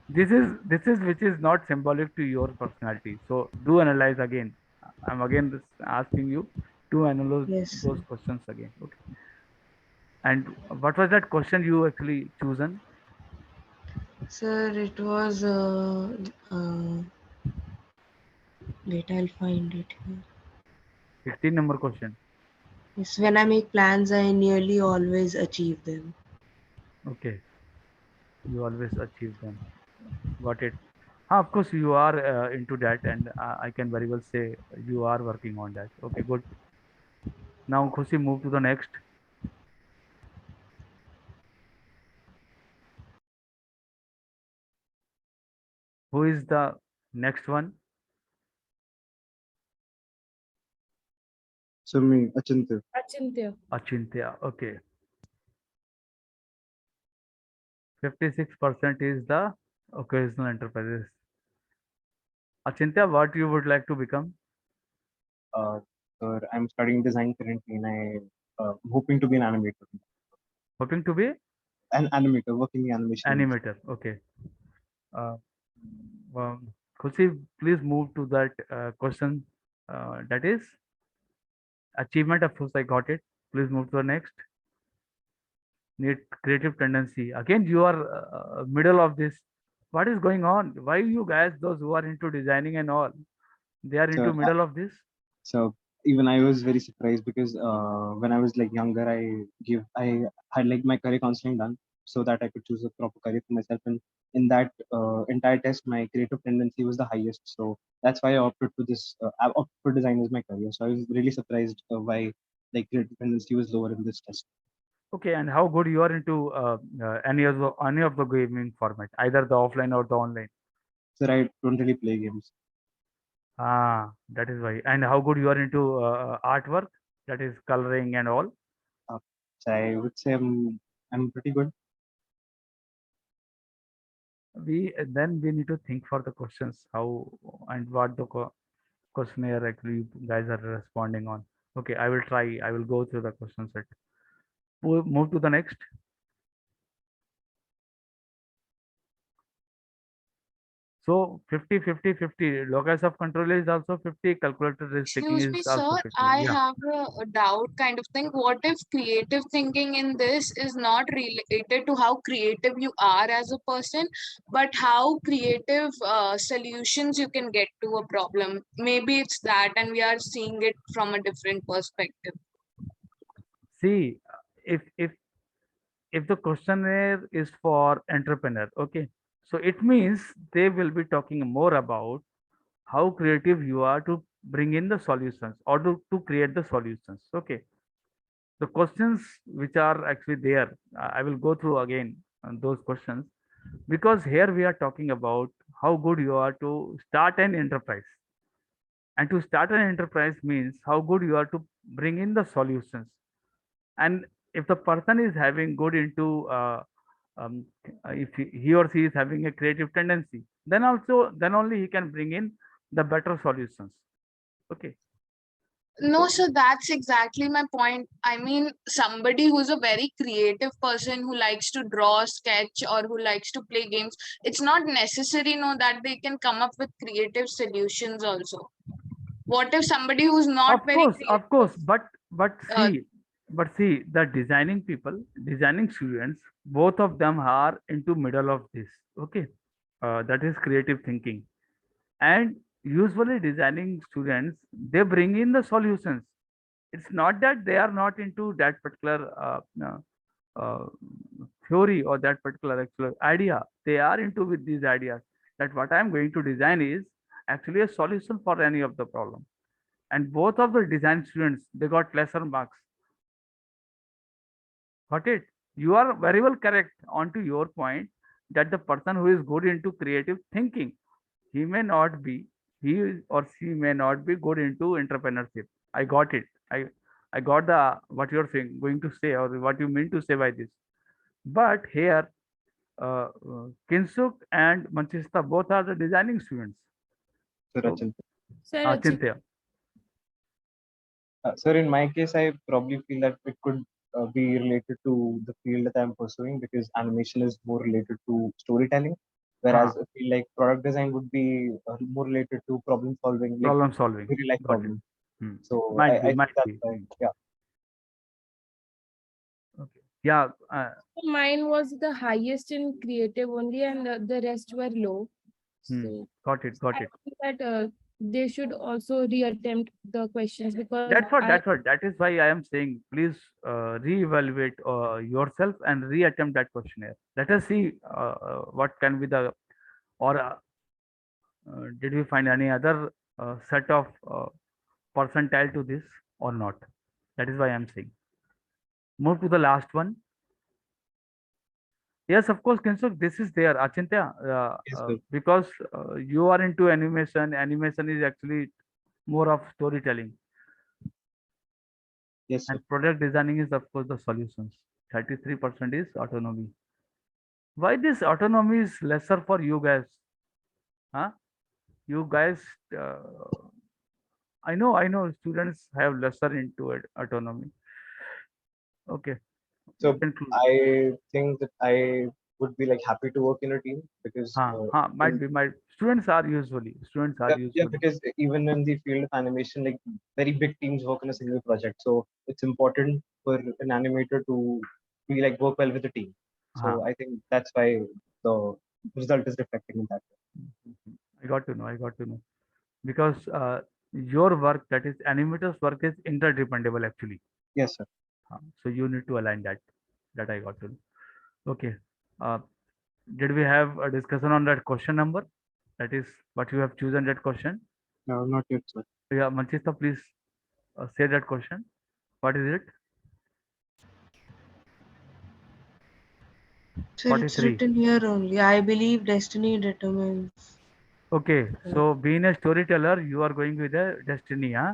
this is which is not symbolic to your personality. So do analyze again. I'm again asking you to analyze Yes, those sir. questions again. Okay. And what was that question you actually chosen? Sir, it was wait, I'll find it here. 16 number question. Yes, when I make plans, I nearly always achieve them. Okay. You always achieve them. Got it. Of course, you are into that, and I can very well say you are working on that. Okay, good. Now, Khushi, move to the next. Who is the next one? So me, Achintya. Achintya. Achintya. Okay. 56% is the occasional enterprises. Achintya, what you would like to become? Uh, so I'm studying design currently, and hoping to be an animator. Hoping to be An animator, working in the animation industry. animator. Okay. Uh, Khushi, please move to that question. That is achievement. Of course, I got it. Please move to the next. Need creative tendency. Again, you are middle of this. What is going on? Why you guys, those who are into designing and all, they are So into middle of this? So even I was very surprised because when I was like younger, I had like my career counseling done so that I could choose a proper career for myself. And in that entire test, my creative tendency was the highest. So that's why I opted for this. I opted for design as my career. So I was really surprised why like creative tendency was lower in this test. Okay, and how good you are into any of the gaming format, either the offline or the online? So I don't really play games. That is why. And how good you are into artwork, that is coloring and all. Uh, so I would say I'm pretty good. We need to think for the questions how and what the questionnaire actually you guys are responding on. Okay, I will try. I will go through the question set. Move to the next. So 50, 50, 50. Locus of control is also 50. Calculated risk taking Excuse is me, also sir. 50. I Yeah. have a doubt kind of thing. What if creative thinking in this is not related to how creative you are as a person, but how creative solutions you can get to a problem? Maybe it's that, and we are seeing it from a different perspective. See, if the questionnaire is for entrepreneur, okay, so it means they will be talking more about how creative you are to bring in the solutions or to create the solutions. Okay, the questions which are actually there, I will go through again those questions, because here we are talking about how good you are to start an enterprise, and to start an enterprise means how good you are to bring in the solutions. And if the person is having good into um, if he or she is having a creative tendency, then also then only he can bring in the better solutions. Okay. No, So so that's exactly my point. I mean, somebody who's a very creative person who likes to draw, sketch, or who likes to play games, it's not necessary, no, that they can come up with creative solutions also. What if somebody who's not very of course, creative, uh, but see, the designing people, designing students, both of them are into middle of this. Okay, that is creative thinking. And usually designing students, they bring in the solutions. It's not that they are not into that particular uh, theory or that particular actual idea. They are into with these ideas, that what I am going to design is actually a solution for any of the problem. And both of the design students, they got lesser marks. Got it? You are very well correct onto your point, that the person who is good into creative thinking, he may not be, he or she may not be good into entrepreneurship. I got it. I got the what you're saying, going to say, or what you mean to say by this. But here, Kinsuk and Manchista both are the designing students. Sir, So Sir, Achint, Chintya. Sir, in my case, I probably feel that it could be related to the field that I'm pursuing because animation is more related to storytelling, Huh, whereas I feel like product design would be more related to problem solving, like problem solving. really like Got it. problems. Hmm. So Might I be, think might that's be. why, Hmm. yeah. Okay. Yeah. mine was the highest in creative only, and the rest were low. So Got it. Got I it. think that they should also reattempt the questions, because That's what. I That's what. That is why I am saying, please reevaluate yourself and reattempt that questionnaire. Let us see what can be the, or did we find any other set of percentile to this or not. That is why I am saying. Move to the last one. Yes, of course, Kinsuk, this is there, Achintya, Yes, sir. because you are into animation. Animation is actually more of storytelling, Yes, sir. and product designing is, of course, the solutions. 33% is autonomy. Why this autonomy is lesser for you guys? Huh? You guys, uh, I know students have lesser into it, autonomy. Okay, you So can close. I think that I would be like happy to work in a team because Might be, might. Students are yeah, usually. because even in the field of animation, like very big teams work on a single project. So it's important for an animator to be like work well with the team. Huh. So I think that's why the result is reflecting in that way. I got to know. I got to know. Because your work, that is animator's work, is interdependable actually. Yes, sir. So you need to align that. That I got to know. Okay. Uh, did we have a discussion on that question number? That is what you have chosen that question. No, not yet, sir. Yeah, Manchita, please say that question. What is it? Sir, it's 43. written here only. I believe destiny determines. Okay. So being a storyteller, you are going with a destiny, huh?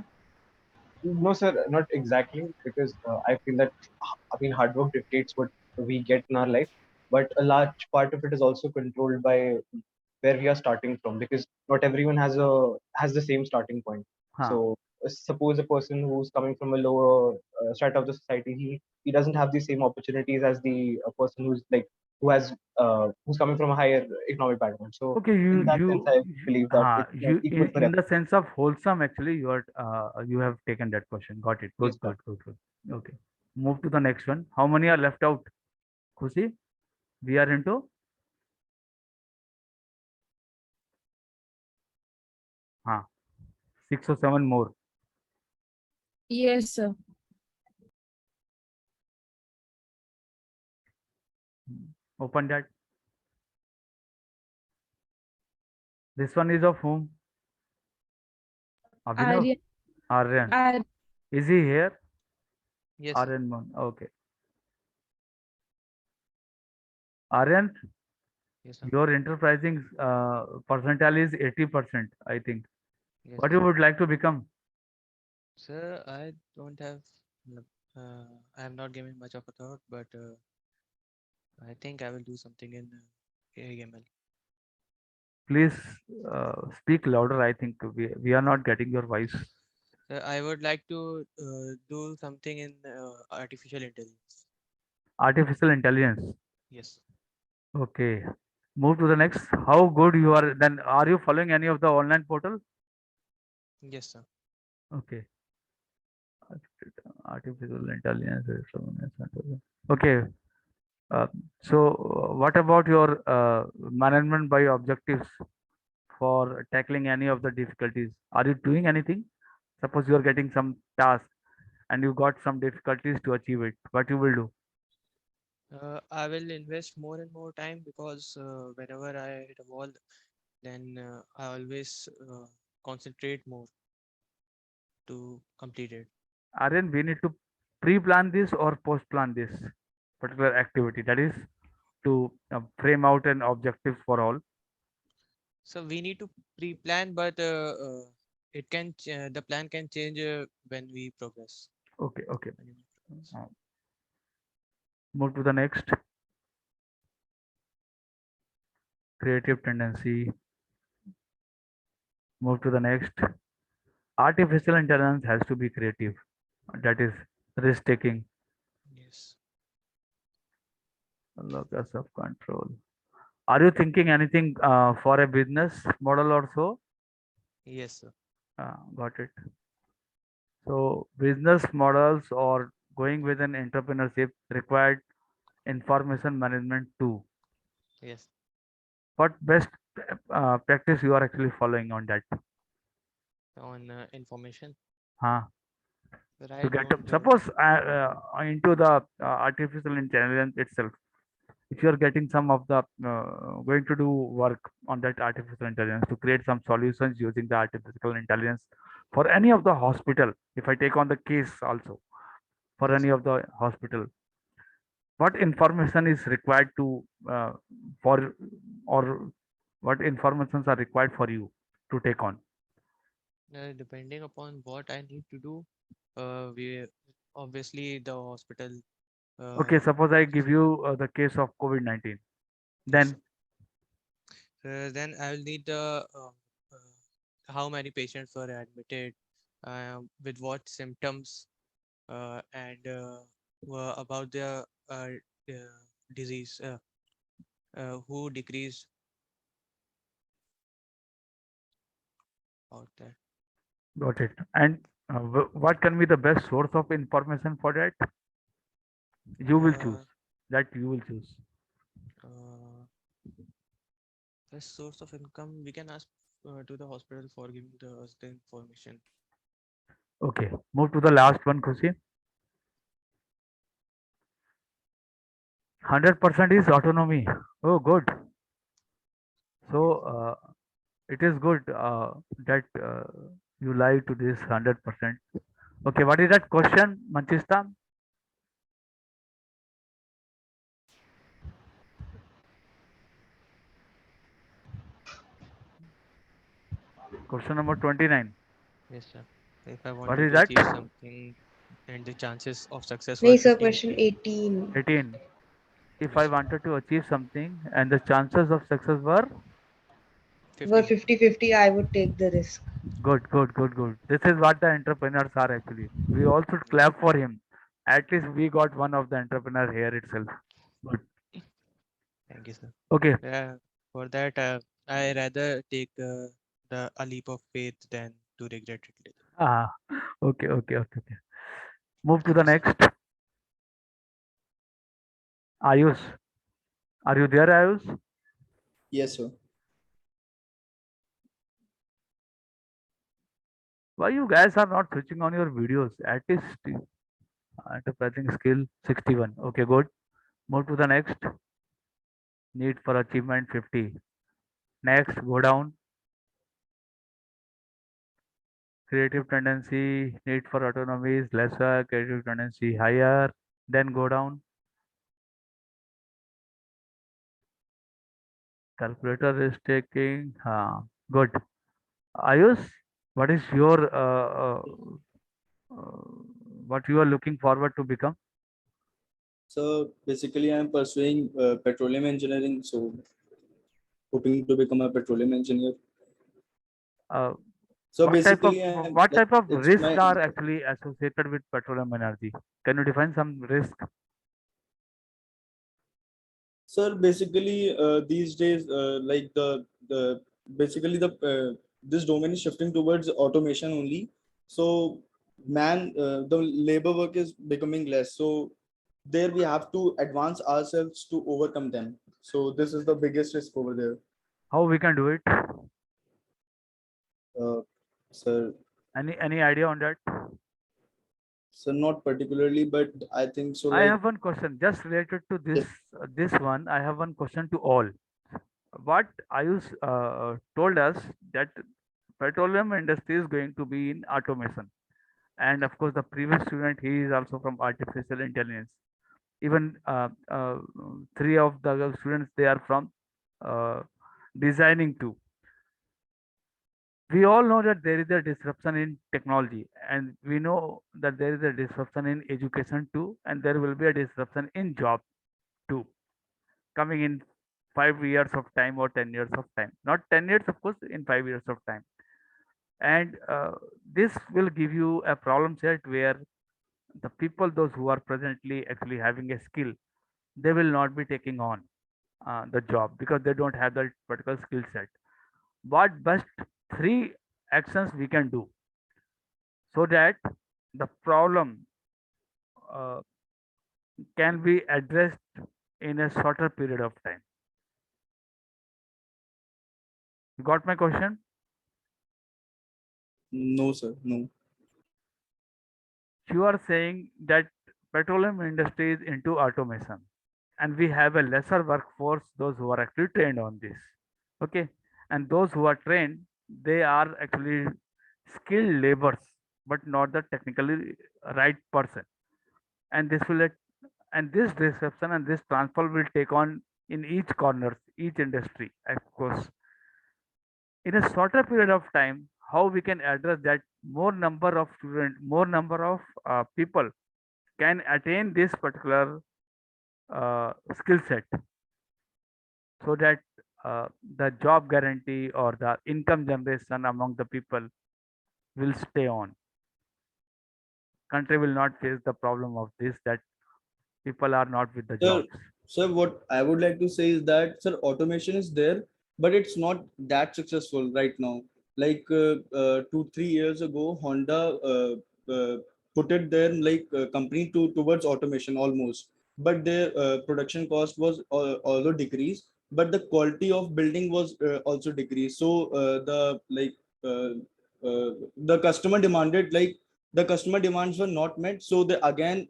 No, sir, not exactly, because I feel that I mean hard work dictates what we get in our life, but a large part of it is also controlled by where we are starting from, because not everyone has the same starting point. Huh. So suppose a person who's coming from a lower strata of the society, he doesn't have the same opportunities as the person who's like who's coming from a higher economic background. So Okay, in that sense, I believe that it's like you equal for in the everyone. sense of wholesome, actually, you have taken that question. Got it. Good, Yes, sir. good, good, good. Okay, move to the next one. How many are left out? Khushi, we are into 6 or 7 more. Yes, sir. Open that. This one is of whom? Abhinav? Aryan. Aryan. Ar- Is he here? Yes, sir. Aryan Mohan. Okay. Aryan, Yes, sir. your enterprising percentile is 80%, I think. Yes, What sir. you would like to become? Sir, I don't have, I have not given much of a thought, but I think I will do something in AML. Please speak louder. I think we are not getting your voice. Sir, I would like to do something in artificial intelligence. Artificial intelligence. Yes, Okay. Move to the next. How good you are? Then are you following any of the online portal? yes, sir. Okay. Artificial intelligence. Okay. Uh, what about your management by objectives for tackling any of the difficulties? Are you doing anything? Suppose you are getting some task and you got some difficulties to achieve it. What you will do? I will invest more and more time because whenever I hit a wall, then I always concentrate more to complete it. Aryan, we need to pre-plan this or post-plan this particular activity. That is to frame out an objectives for all. So we need to pre-plan, but the plan can change when we progress. Okay, okay. when we progress. Uh, Move to the next. Creative tendency. Move to the next. Artificial intelligence has to be creative. That is risk taking, Yes. locus of control. Are you thinking anything for a business model or so? Yes, sir. Got it. So business models or going with an entrepreneurship required information management too. Yes. What best practice you are actually following on that? On information, Huh? but To I get don't. suppose into the artificial intelligence itself, if you are getting some of the going to do work on that artificial intelligence to create some solutions using the artificial intelligence for any of the hospital, if I take on the case also for Yes, any sir. of the hospital, what information is required to for or what informations are required for you to take on? Depending upon what I need to do, we obviously the hospital. Okay, suppose I Needs. give you the case of COVID-19, Yes, then sir. Then I will need the how many patients were admitted, with what symptoms, and about their disease, who decreased out there. got it. And what can be the best source of information for that? You will choose. Uh, That you will choose. uh, Best source of income, we can ask to the hospital for giving us the information. Okay, move to the last one, Khushi. 100% is autonomy. Oh, good. So it is good that you lie to this 100%. Okay, what is that question, Manchista? Question number 29. Yes, sir. If I What wanted is to that? achieve something and the chances of success No, were sir, 15, question 18. 18. If I yes, wanted to achieve something and the chances of success were Were 15. 50-50, I would take the risk. good, good, good, good. This is what the entrepreneurs are actually. We all should Yes. clap for him. At least we got one of the entrepreneur here itself. Good. Thank you, sir. Okay. Yeah, for that, I rather take a leap of faith than to regret it later. Ah, okay. Move to Thank the you, sir. next. Ayush, are you there, Ayush? Yes, sir. Why you guys are not switching on your videos? At least enterprising skill 61. Okay, good. Move to the next. Need for achievement 50. Next, go down. Creative tendency, need for autonomy is lesser. Creative tendency higher. Then go down. Calculator is taking. Good. Ayush, what is your uh, what you are looking forward to become? So basically, I'm pursuing petroleum engineering. So hoping to become a petroleum engineer. Uh, So basically, I'm what like type of it's risks my are actually associated with petroleum energy? Can you define some risk? sir. Basically, these days, like the basically the this domain is shifting towards automation only. So the labor work is becoming less. So there we have to advance ourselves to overcome them. So this is the biggest risk over there. How we can do it? Uh, sir, Any idea on that? so not particularly, but I think so. I Like have one question just related to yes, this one. I have one question to all. What Ayush told us that petroleum industry is going to be in automation, and of course the previous student he is also from artificial intelligence. Even three of the students they are from uh, designing too. We all know that there is a disruption in technology, and we know that there is a disruption in education too, and there will be a disruption in job too, coming in 5 years of time or 10 years of time. Not 10 years, of course, in 5 years of time. And this will give you a problem set where the people, those who are presently actually having a skill, they will not be taking on the job because they don't have that particular skill set. What best three actions we can do so that the problem uh, can be addressed in a shorter period of time? You got my question? no, sir, no. You are saying that petroleum industry is into automation and we have a lesser workforce, those who are actually trained on this. Okay. And those who are trained, they are actually skilled laborers, but not the technically right person. And this will and this disruption and this transfer will take on in each corner, each industry, of course. In a shorter period of time, how we can address that more number of students, more number of people can attain this particular skill set so that the job guarantee or the income generation among the people will stay on. Country will not face the problem of this that people are not with the Sir, jobs. sir, what I would like to say is that sir, automation is there, but it's not that successful right now. Like 2 3 years ago, Honda put it there like company towards automation almost, but their production cost was although decreased, but the quality of building was also decreased. So uh, the customer demanded like the customer demands were not met. So they again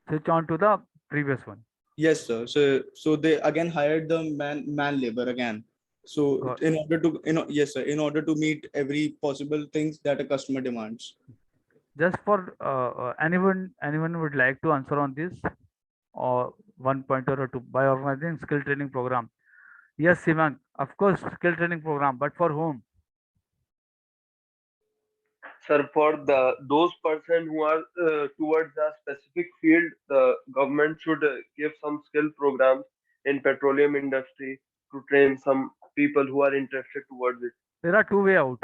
Switch on to the previous one. yes, sir. So they again hired the man labor again. So Got in order to yes, sir, in order to meet every possible things that a customer demands. just for anyone would like to answer on this or one pointer or two by organizing skill training program. Yes, Simang, of course, skill training program, but for whom? Sir, for those person who are towards a specific field, the government should give some skill programs in petroleum industry to train some people who are interested towards it. There are two way out.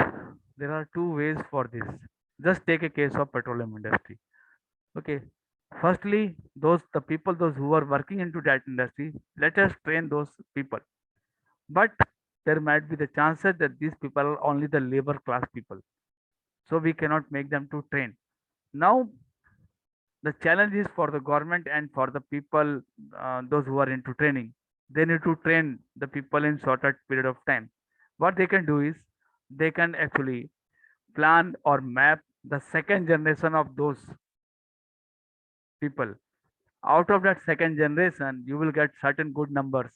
There are two ways for this. Just take a case of petroleum industry. Okay. Firstly, those who are working into that industry, let us train those people. But there might be the chances that these people are only the labor class people, so we cannot make them to train. Now the challenge is for the government and for the people, those who are into training. They need to train the people in shorter period of time. What they can do is they can actually plan or map the second generation of those people. Out of that second generation, you will get certain good numbers,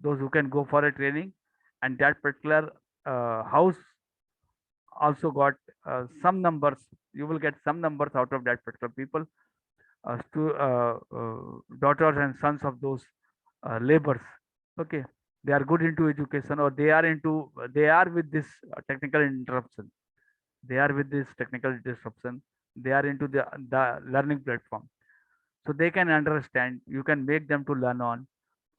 those who can go for a training, and that particular house also got some numbers. You will get some numbers out of that particular people, daughters and sons of those laborers. Okay, they are good into education, or they are with this technical interruption. They are with this technical disruption. They are into the learning platform, so they can understand. You can make them to learn on,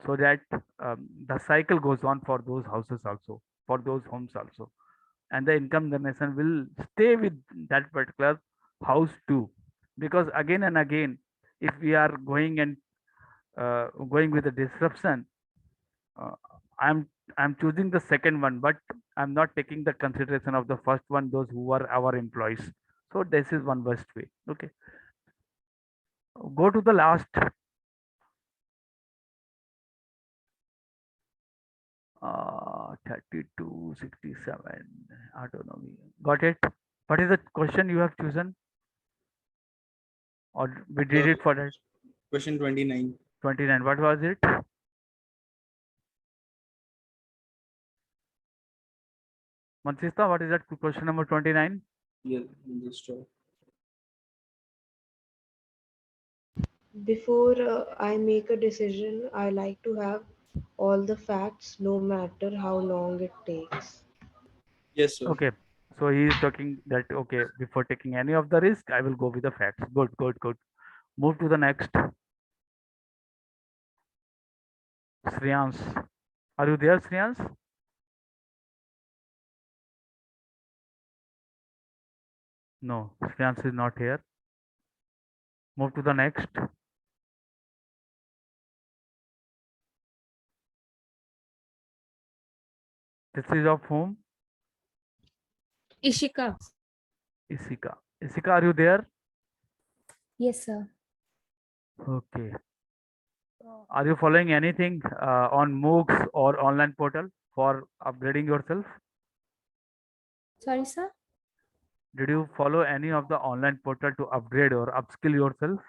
so that the cycle goes on for those houses also, for those homes also, and the income generation will stay with that particular house too. Because again and again, if we are going with the disruption, uh, i'm I'm choosing the second one, but I'm not taking the consideration of the first one, those who are our employees. So this is one best way. Okay, go to the last 3267 autonomy. Got it? What is the question you have chosen, or we did Uh, it for that? Question 29. 29, what was it? Manchista, what is that question number 29? Yes, just Before I make a decision, I like to have all the facts, no matter how long it takes. yes, sir. Okay, so he is talking that, okay, before taking any of the risk, I will go with the facts. Good, good, good. Move to the next. Shriyans, are you there, Shriyans? No, Shriyans is not here. Move to the next. This is of whom? Ishika. Isika. Isika, are you there? Yes, sir. Okay. Are you following anything on MOOCs or online portal for upgrading yourself? Sorry, sir. Did you follow any of the online portal to upgrade or upskill yourself?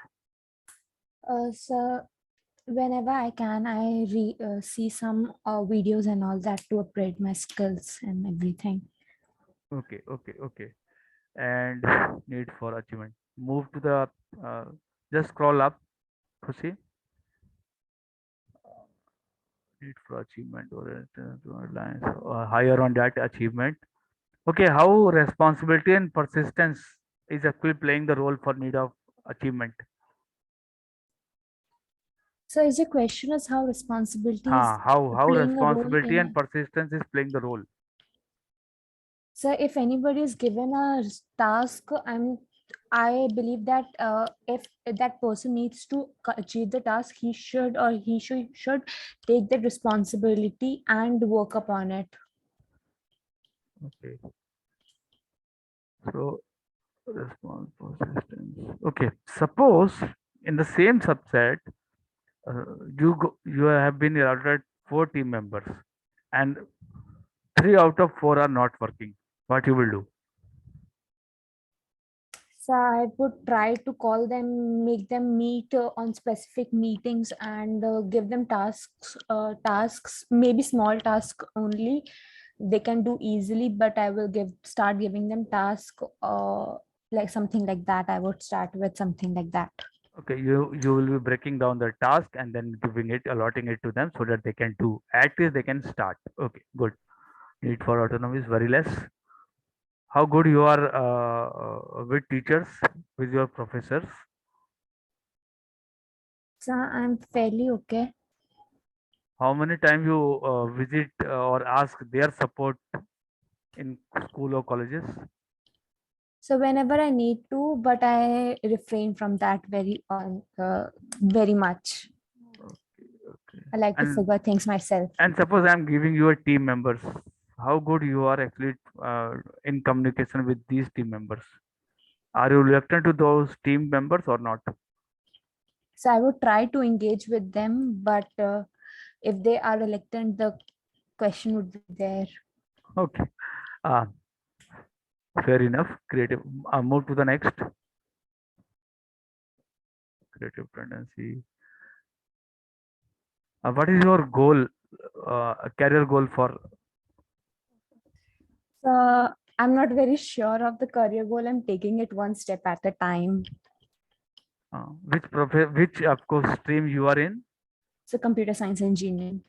So whenever I can, I see some videos and all that to upgrade my skills and everything. Okay, okay, okay. And need for achievement. Move to the, uh, just scroll up, Khushi. Need for achievement or lines higher on that achievement. Okay, how responsibility and persistence is actually playing the role for need of achievement? So is the question is how responsibility is How playing a role responsibility and in. persistence is playing the role? So if anybody is given a task, I believe that if that person needs to achieve the task, he should or should take the responsibility and work upon it. Okay, so response persistence. Okay, suppose in the same subset, you have been allotted 4 team members, and 3 out of 4 are not working. What you will do? So I would try to call them, make them meet on specific meetings and give them tasks, maybe small tasks only. They can do easily, but I will start giving them tasks like something like that. I would start with something like that. Okay, you will be breaking down the task and then giving it, allotting it to them so that they can do. At least they can start. Okay, good. Need for autonomy is very less. How good you are with teachers, with your professors? So I'm fairly okay. How many times you visit or ask their support in school or colleges? So whenever I need to, but I refrain from that very much. Okay. I like to And figure things myself. suppose I'm giving you a team members, how good you are actually in communication with these team members? Are you reluctant to those team members or not? So I would try to engage with them, but if they are reluctant, the question would be there. Okay. Uh, Fair enough. Creative. Move to the next. Creative tendency. What is your goal, career goal for So I'm not very sure of the career goal. I'm taking it one step at a time. which of course stream you are in? So computer science engineering.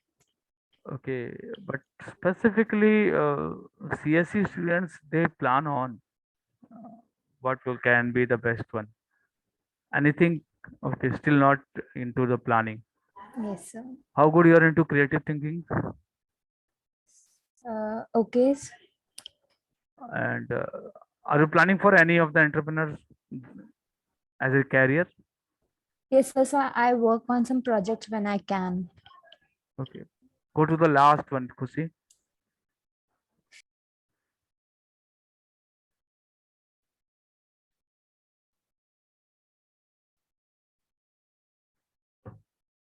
Okay, but specifically CSE students they plan on what can be the best one. Anything? Okay, still not into the planning. Yes, sir. How good you are into creative thinking? Okay. And are you planning for any of the entrepreneurs as a career? Yes, sir. So I work on some projects when I can. Okay. Go to the last one, Kusi.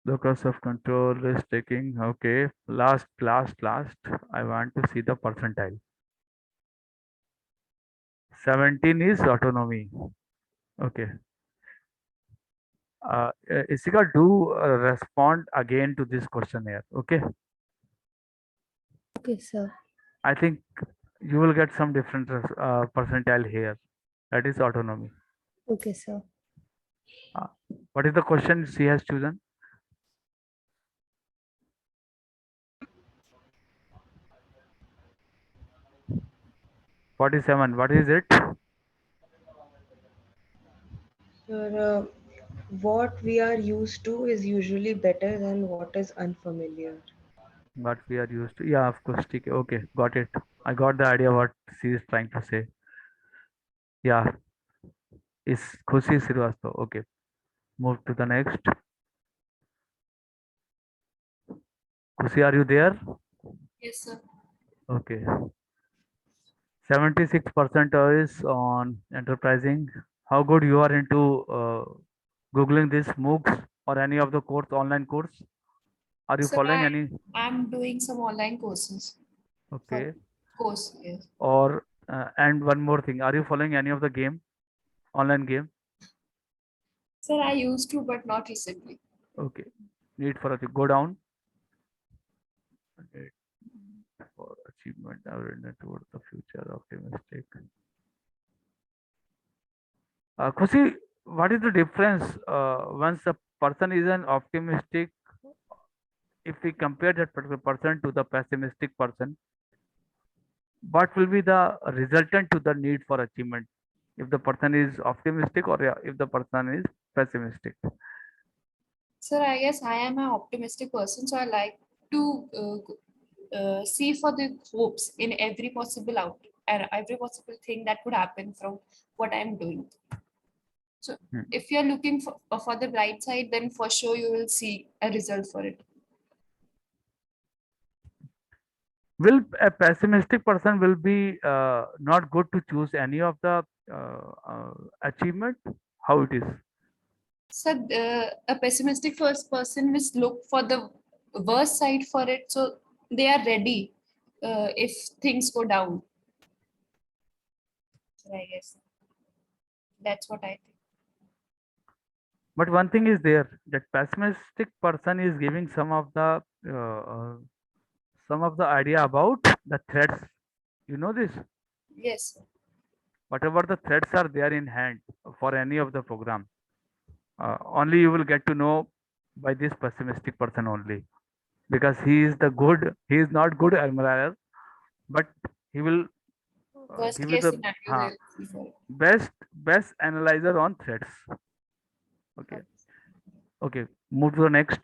Locus of control is taking. Okay. Last. I want to see the percentile. 17 is autonomy. Okay. Isika, do respond again to this question here. Okay. Okay, sir. I think you will get some different percentile here. That is autonomy. Okay, sir. What is the question she has chosen? Forty-seven. What is it? Sir, what we are used to is usually better than what is unfamiliar. What we are used to. Yeah, of course. Okay, got it. I got the idea what she is trying to say. Yeah, is Khushi Srivastava. Okay, move to the next. Khushi, are you there? Yes, sir. Okay. 76% is on enterprising. How good you are into Googling this MOOCs or any of the course, online course? Are you Sir, following any? I'm doing some online courses for Okay. course. Yes. Or and one more thing, are you following any of the online game? Sir, I used to, but not recently. Okay. Need for a go down. Need for achievement oriented towards the future, optimistic. Khushi, what is the difference once a person is an optimistic, if we compare that particular person to the pessimistic person, what will be the resultant to the need for achievement if the person is optimistic or if the person is pessimistic? Sir, I guess I am an optimistic person, so I like to see for the hopes in every possible out and every possible thing that could happen from what I'm doing. So if you're looking for the bright side, then for sure you will see a result for it. Will a pessimistic person will be not good to choose any of the achievement? How it is? So a pessimistic first person will look for the worst side for it, so they are ready if things go down. So I guess that's what I think. But one thing is there, that pessimistic person is giving some of the idea about the threats. You know this? Yes. Whatever the threats are there in hand for any of the program, only you will get to know by this pessimistic person only, because he is the good. He is not good admirer, but he will Worst give you case the scenario they'll see for it. best analyzer on threats. Okay. Okay. Move to the next.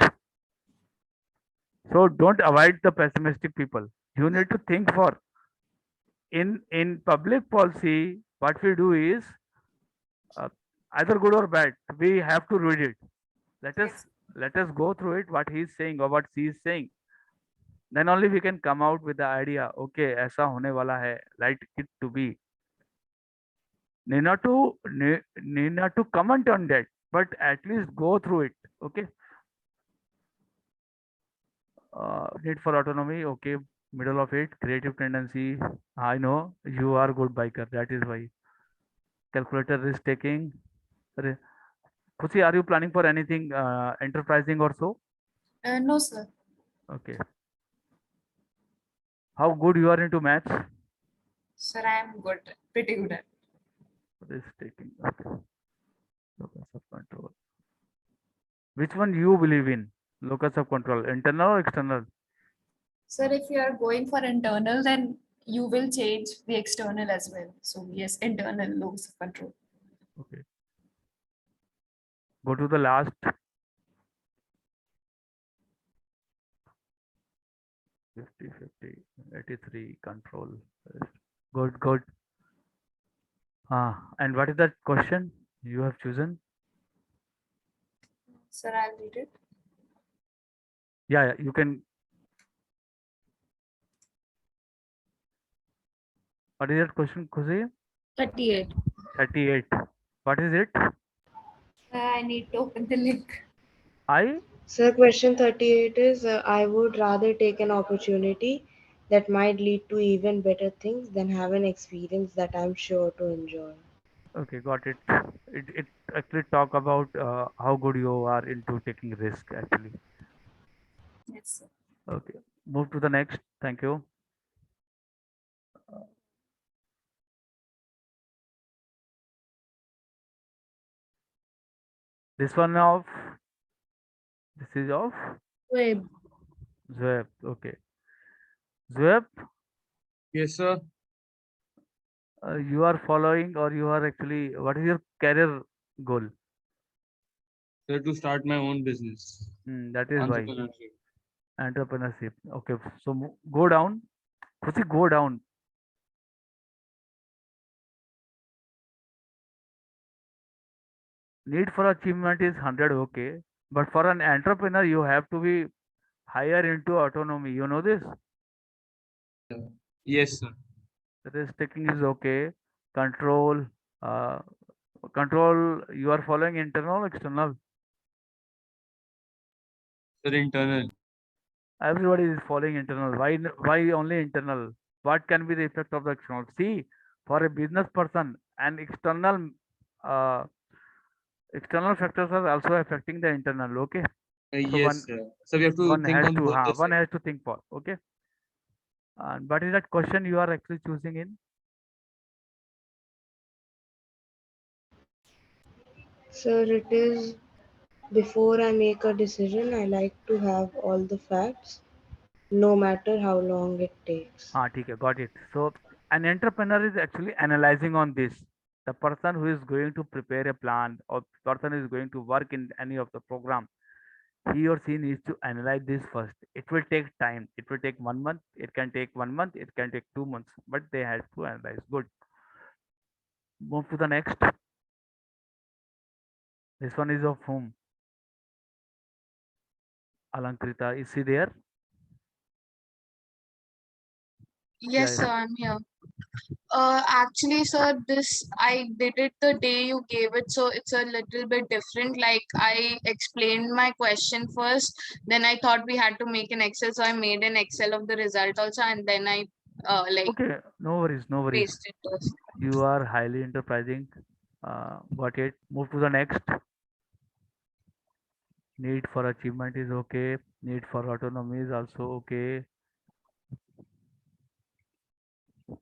So don't avoid the pessimistic people. You need to think for in public policy. what we do is either good or bad, we have to read it. Let us go through it, what he is saying or what she is saying. Then only we can come out with the idea. Okay, ऐसा होने वाला है. Like it to be. Need not to comment on that, but at least go through it. Okay. Need for autonomy. Okay. Middle of it. Creative tendency. I know you are good biker. That is why. Calculator risk taking. Khushi, are you planning for anything enterprising or so? No, sir. Okay. How good you are into maths? Sir, I am good, pretty good at. Risk taking. Okay. Locus of control. Which one you believe in? Locus of control, internal or external? Sir, if you are going for internal, then you will change the external as well. So yes, internal locus of control. Okay. Go to the last. 50, 50, 83, control. Good, good. And what is that question you have chosen? Sir, I'll read it. Yeah, you can. What is that question, Khushi? 38. 38. What is it? I need to open the link. So question 38 is I would rather take an opportunity that might lead to even better things than have an experience that I'm sure to enjoy. Okay, got it. It actually talk about how good you are into taking risk actually. Yes, sir. Okay, move to the next. Thank you. This one of. This is of Web. Zweb. Okay. Zweb, Yes, sir. you are following or you are actually, what is your career goal? Sir, to start my own business. That is why. Entrepreneurship. Entrepreneurship. Okay, so go down. Khushi, go down. Need for achievement is 100, okay. But for an entrepreneur, you have to be higher into autonomy. You know this? Yes, sir. Risk taking is okay. Control. Uh, control, you are following internal, external. Sir, internal. Everybody is following internal. Why only internal? What can be the effect of the external? See, for a business person, an uh, external factors are also affecting the internal. Okay, so Yes, sir. So we have to think on both the one sides. has to think for. Okay, and what is that question you are actually choosing in? Sir, it is before I make a decision, I like to have all the facts, no matter how long it takes. ठीक है, got it. So an entrepreneur is actually analyzing on this. The person who is going to prepare a plan or person who is going to work in any of the program, he or she needs to analyze this first. It will take time. It will take 1 month. It can take 1 month. It can take 2 months. But they have to analyze. Good. Move to the next. This one is of whom? Alankrita. Is she there? Yes, Yeah. sir, I'm here. Actually, sir, this I did it the day you gave it, so it's a little bit different. Like I explained my question first, then I thought we had to make an Excel, so I made an Excel of the result also, and then I like Okay. No worries. No worries. pasted those. You are highly enterprising. Got it. Move to the next. Need for achievement is okay. Need for autonomy is also okay.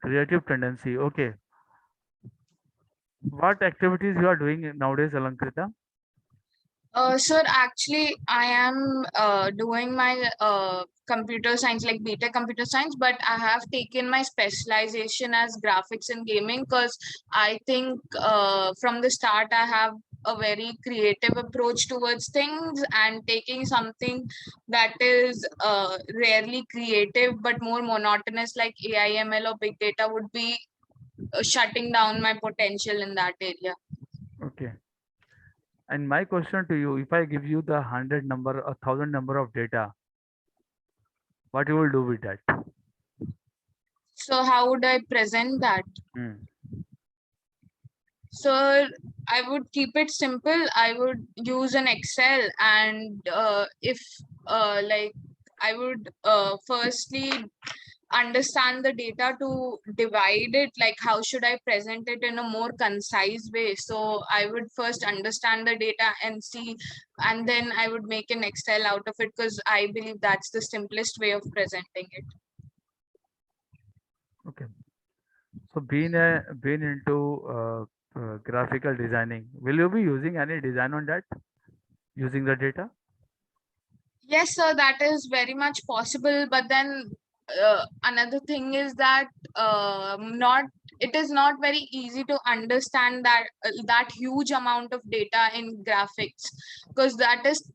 Creative tendency. Okay. What activities you are doing nowadays, Alankrita? Sir, actually, I am doing my computer science, like BTech computer science, but I have taken my specialization as graphics and gaming because I think from the start I have a very creative approach towards things, and taking something that is rarely creative but more monotonous like AI, ML, or big data would be shutting down my potential in that area. Okay. And my question to you, if I give you the 100 number, 1,000 number of data, what you will do with that? So how would I present that? So I would keep it simple. I would use an Excel, and if like I would firstly understand the data to divide it, like how should I present it in a more concise way. So I would first understand the data and see, and then I would make an Excel out of it, because I believe that's the simplest way of presenting it. Okay. So being into graphical designing, will you be using any design on that using the data? Yes, sir, that is very much possible. But then another thing is that not it is not very easy to understand that huge amount of data in graphics, because that is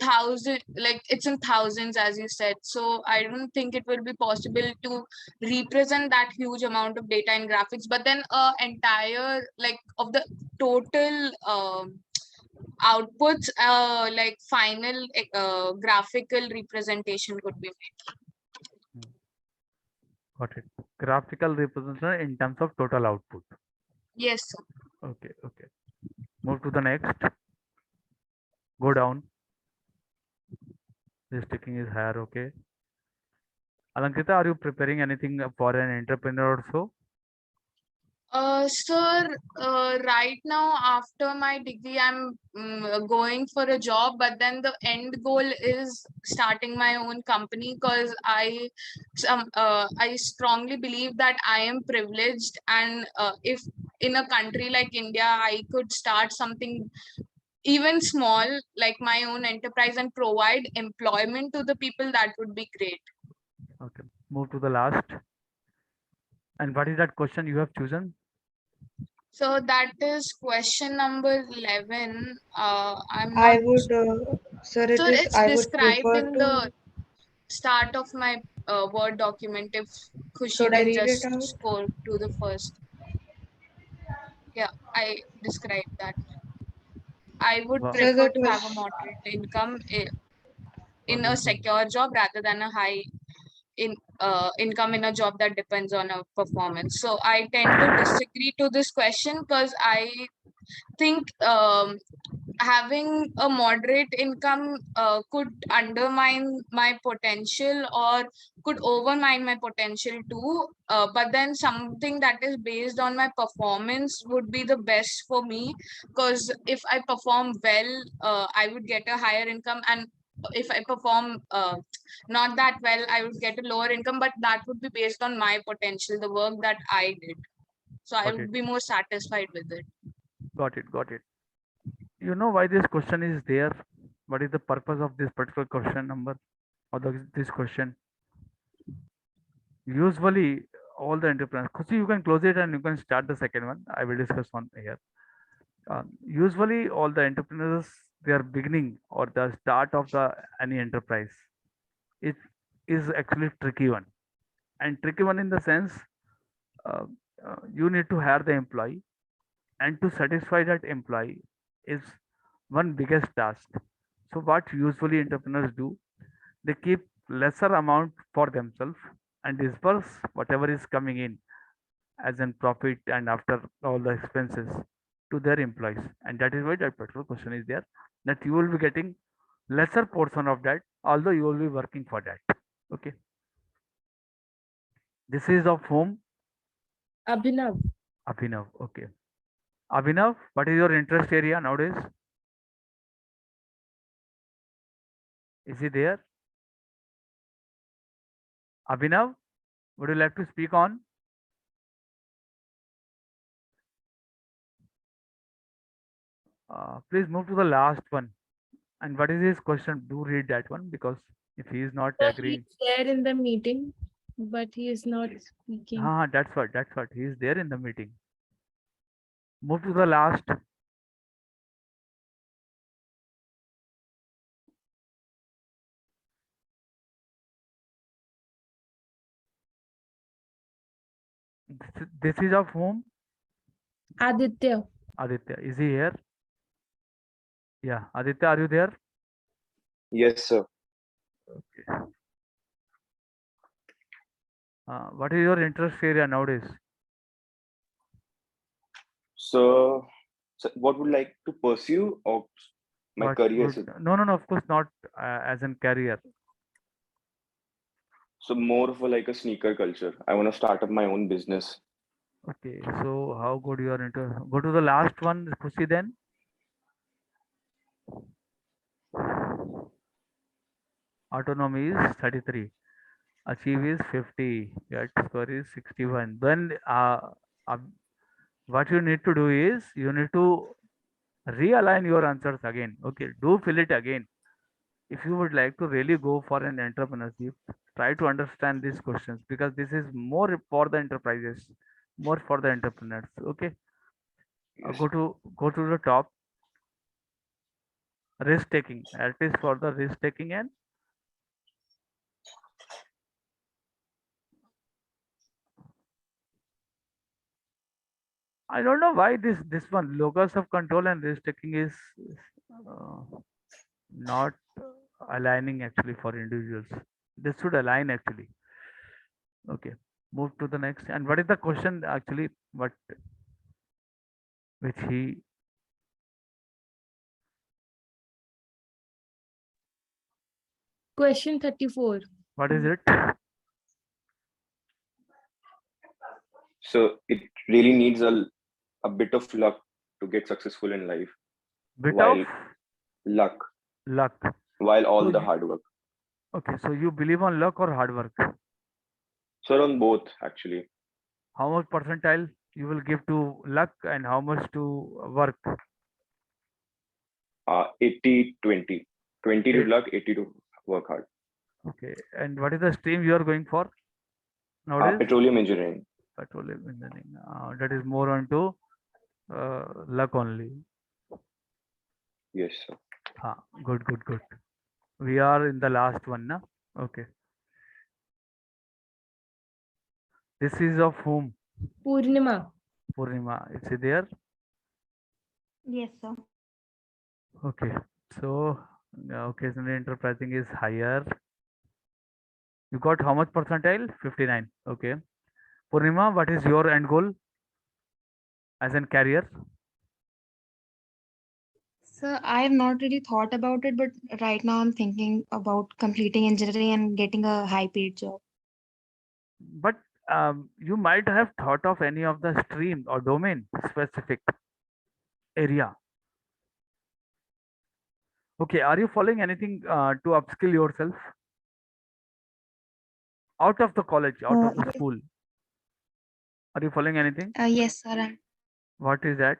it's in thousands, as you said. So I don't think it will be possible to represent that huge amount of data in graphics. But then entire like of the total outputs, like final graphical representation could be made. Got it. Graphical representation in terms of total output. Yes, sir. Okay, okay. Move to the next. Go down. This ticking is higher, okay. Alankita, are you preparing anything for an entrepreneur or so? Sir, right now after my degree, I'm going for a job, but then the end goal is starting my own company, because I strongly believe that I am privileged, and if in a country like India, I could start something even small, like my own enterprise, and provide employment to the people, that would be great. Okay. Move to the last. And what is that question you have chosen? So that is question number 11. I'm I not would, sir, it so is, it's I would described prefer in to, the start of my Word document. If Khushi should I can read it just out? scroll to the first. Yeah, I described that. I would Wow. So the prefer to have a question, moderate income in a Wonderful. secure job, rather than a high income in a job that depends on a performance. So I tend to disagree to this question, because I think having a moderate income could undermine my potential, or could overmine my potential too. But then something that is based on my performance would be the best for me, because if I perform well, I would get a higher income, and if I perform not that well, I would get a lower income, but that would be based on my potential, the work that I did. So I Got it. would be more satisfied with it. Got it. Got it. You know why this question is there? What is the purpose of this particular question number or this question? Usually, all the entrepreneurs, Khushi, you can close it and you can start the second one. I will discuss one here. Usually, all the entrepreneurs, their beginning or the start of the any enterprise, it is actually tricky one, and tricky one in the sense uh, you need to hire the employee, and to satisfy that employee is one biggest task. So what usually entrepreneurs do, they keep lesser amount for themselves and disperse whatever is coming in as in profit and after all the expenses to their employees. And that is why that particular question is there, that you will be getting lesser portion of that, although you will be working for that. Okay. This is of whom? Abhinav. Abhinav. Okay. Abhinav, what is your interest area nowadays? Is he there? Abhinav, would you like to speak on? Please move to the last one. And what is his question? Do read that one, because if he is not So he's agreeing, there in the meeting, but he is not speaking. that's what, he is there in the meeting. Move to the last. This is of whom? Aditya. Aditya. Is he here? Yeah. Aditya, are you there? Yes, sir. Okay. What is your interest area nowadays? So, what would like to pursue or my What career? would, no, of course not as in career. So more of a, like a sneaker culture. I want to start up my own business. Okay, so how good you are into? Go to the last one, Khushi then. Autonomy is 33. Achieve is 50. Get score is 61. Then uh, what you need to do is you need to realign your answers again. Okay, do fill it again. If you would like to really go for an entrepreneurship, try to understand these questions because this is more for the enterprises, more for the entrepreneurs. Okay, Yes. go to the top. Risk taking. That is for the risk taking and I don't know why this one locus of control and risk taking is uh, not aligning actually for individuals. This should align actually. Okay, move to the next. And what is the question actually? What which he Question 34. what is it? So it really needs a bit of luck to get successful in life, Bit of while luck, luck. while all So the you, hard work. okay, so you believe on luck or hard work? So on both actually. How much percentile you will give to luck and how much to work? 80-20. 20 to Eh, luck, 80 to work hard. okay, and what is the stream you are going for nowadays? Petroleum engineering. Petroleum engineering. That is more onto luck only. Yes, sir. Good. We are in the last one, na? Okay. This is of whom? Purnima. Purnima. Is it there? Yes, sir. Okay. So occasionally enterprising is higher. You got how much percentile? 59. Okay. Purnima, what is your end goal as in career? Sir, I have not really thought about it, but right now I'm thinking about completing engineering and getting a high paid job. But you might have thought of any of the stream or domain specific area. Okay, are you following anything to upskill yourself out of the college, out of the Yes, school? Are you following anything? yes, sir. What is that?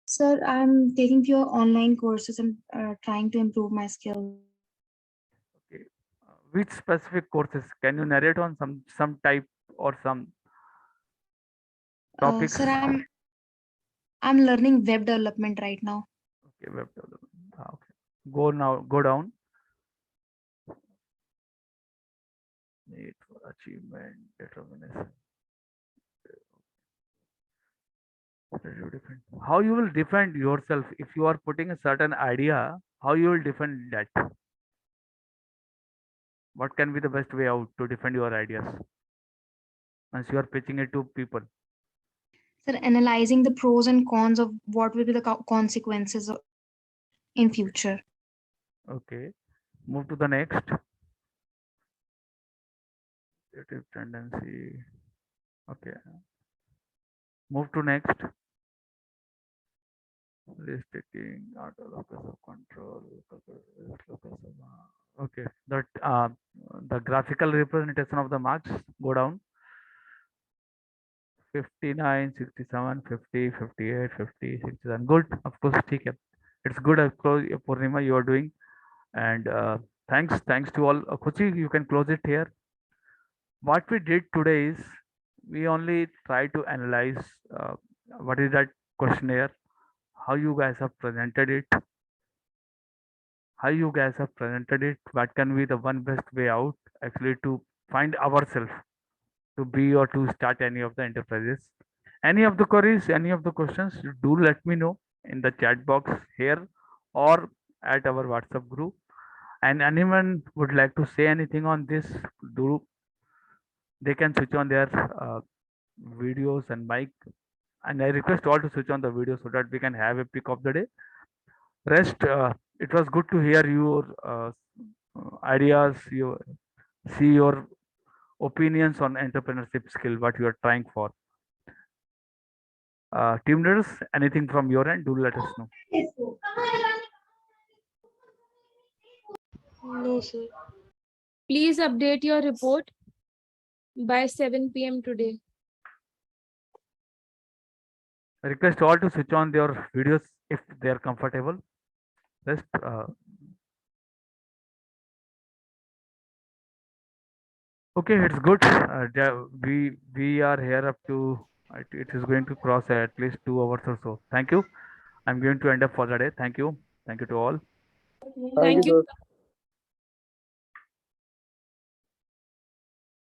Sir, I'm taking few online courses and trying to improve my skills. Okay. Which specific courses? Can you narrate on some type or some topics? Sir, I'm learning web development right now. Okay, web development. Okay. Go down. Need for achievement, determination. How you will defend yourself if you are putting a certain idea? How you will defend that? What can be the best way out to defend your ideas once you are pitching it to people? Sir, analyzing the pros and cons of what will be the consequences in future. Okay, move to the next. Creative tendency. Okay, move to next. Risk taking, auto locus of control. Okay, that the graphical representation of the marks go down. 59, 67, 50, 58, 50, 67. Good, of course, ठीक है. It's good, of course, Purnima, you are doing. And thanks to all. Khushi, you can close it here. What we did today is we only try to analyze what is that questionnaire, how you guys have presented it, how you guys have presented it. What can be the one best way out actually to find ourselves to be or to start any of the enterprises? Any of the queries, any of the questions, do let me know in the chat box here or at our WhatsApp group. And anyone would like to say anything on this, do they can switch on their videos and mic. And I request all to switch on the video so that we can have a pick of the day. Rest, it was good to hear your ideas, your see your opinions on entrepreneurship skill, what you are trying for. Team leaders, anything from your end, do let us know. No, sir. Please update your report by 7 p.m. today. I request all to switch on their videos if they are comfortable. Rest, okay, it's good. We are here up to it is going to cross at least 2 hours or so. Thank you. I'm going to end up for the day. Thank you. Thank you to all. Thank Thank you, you. sir.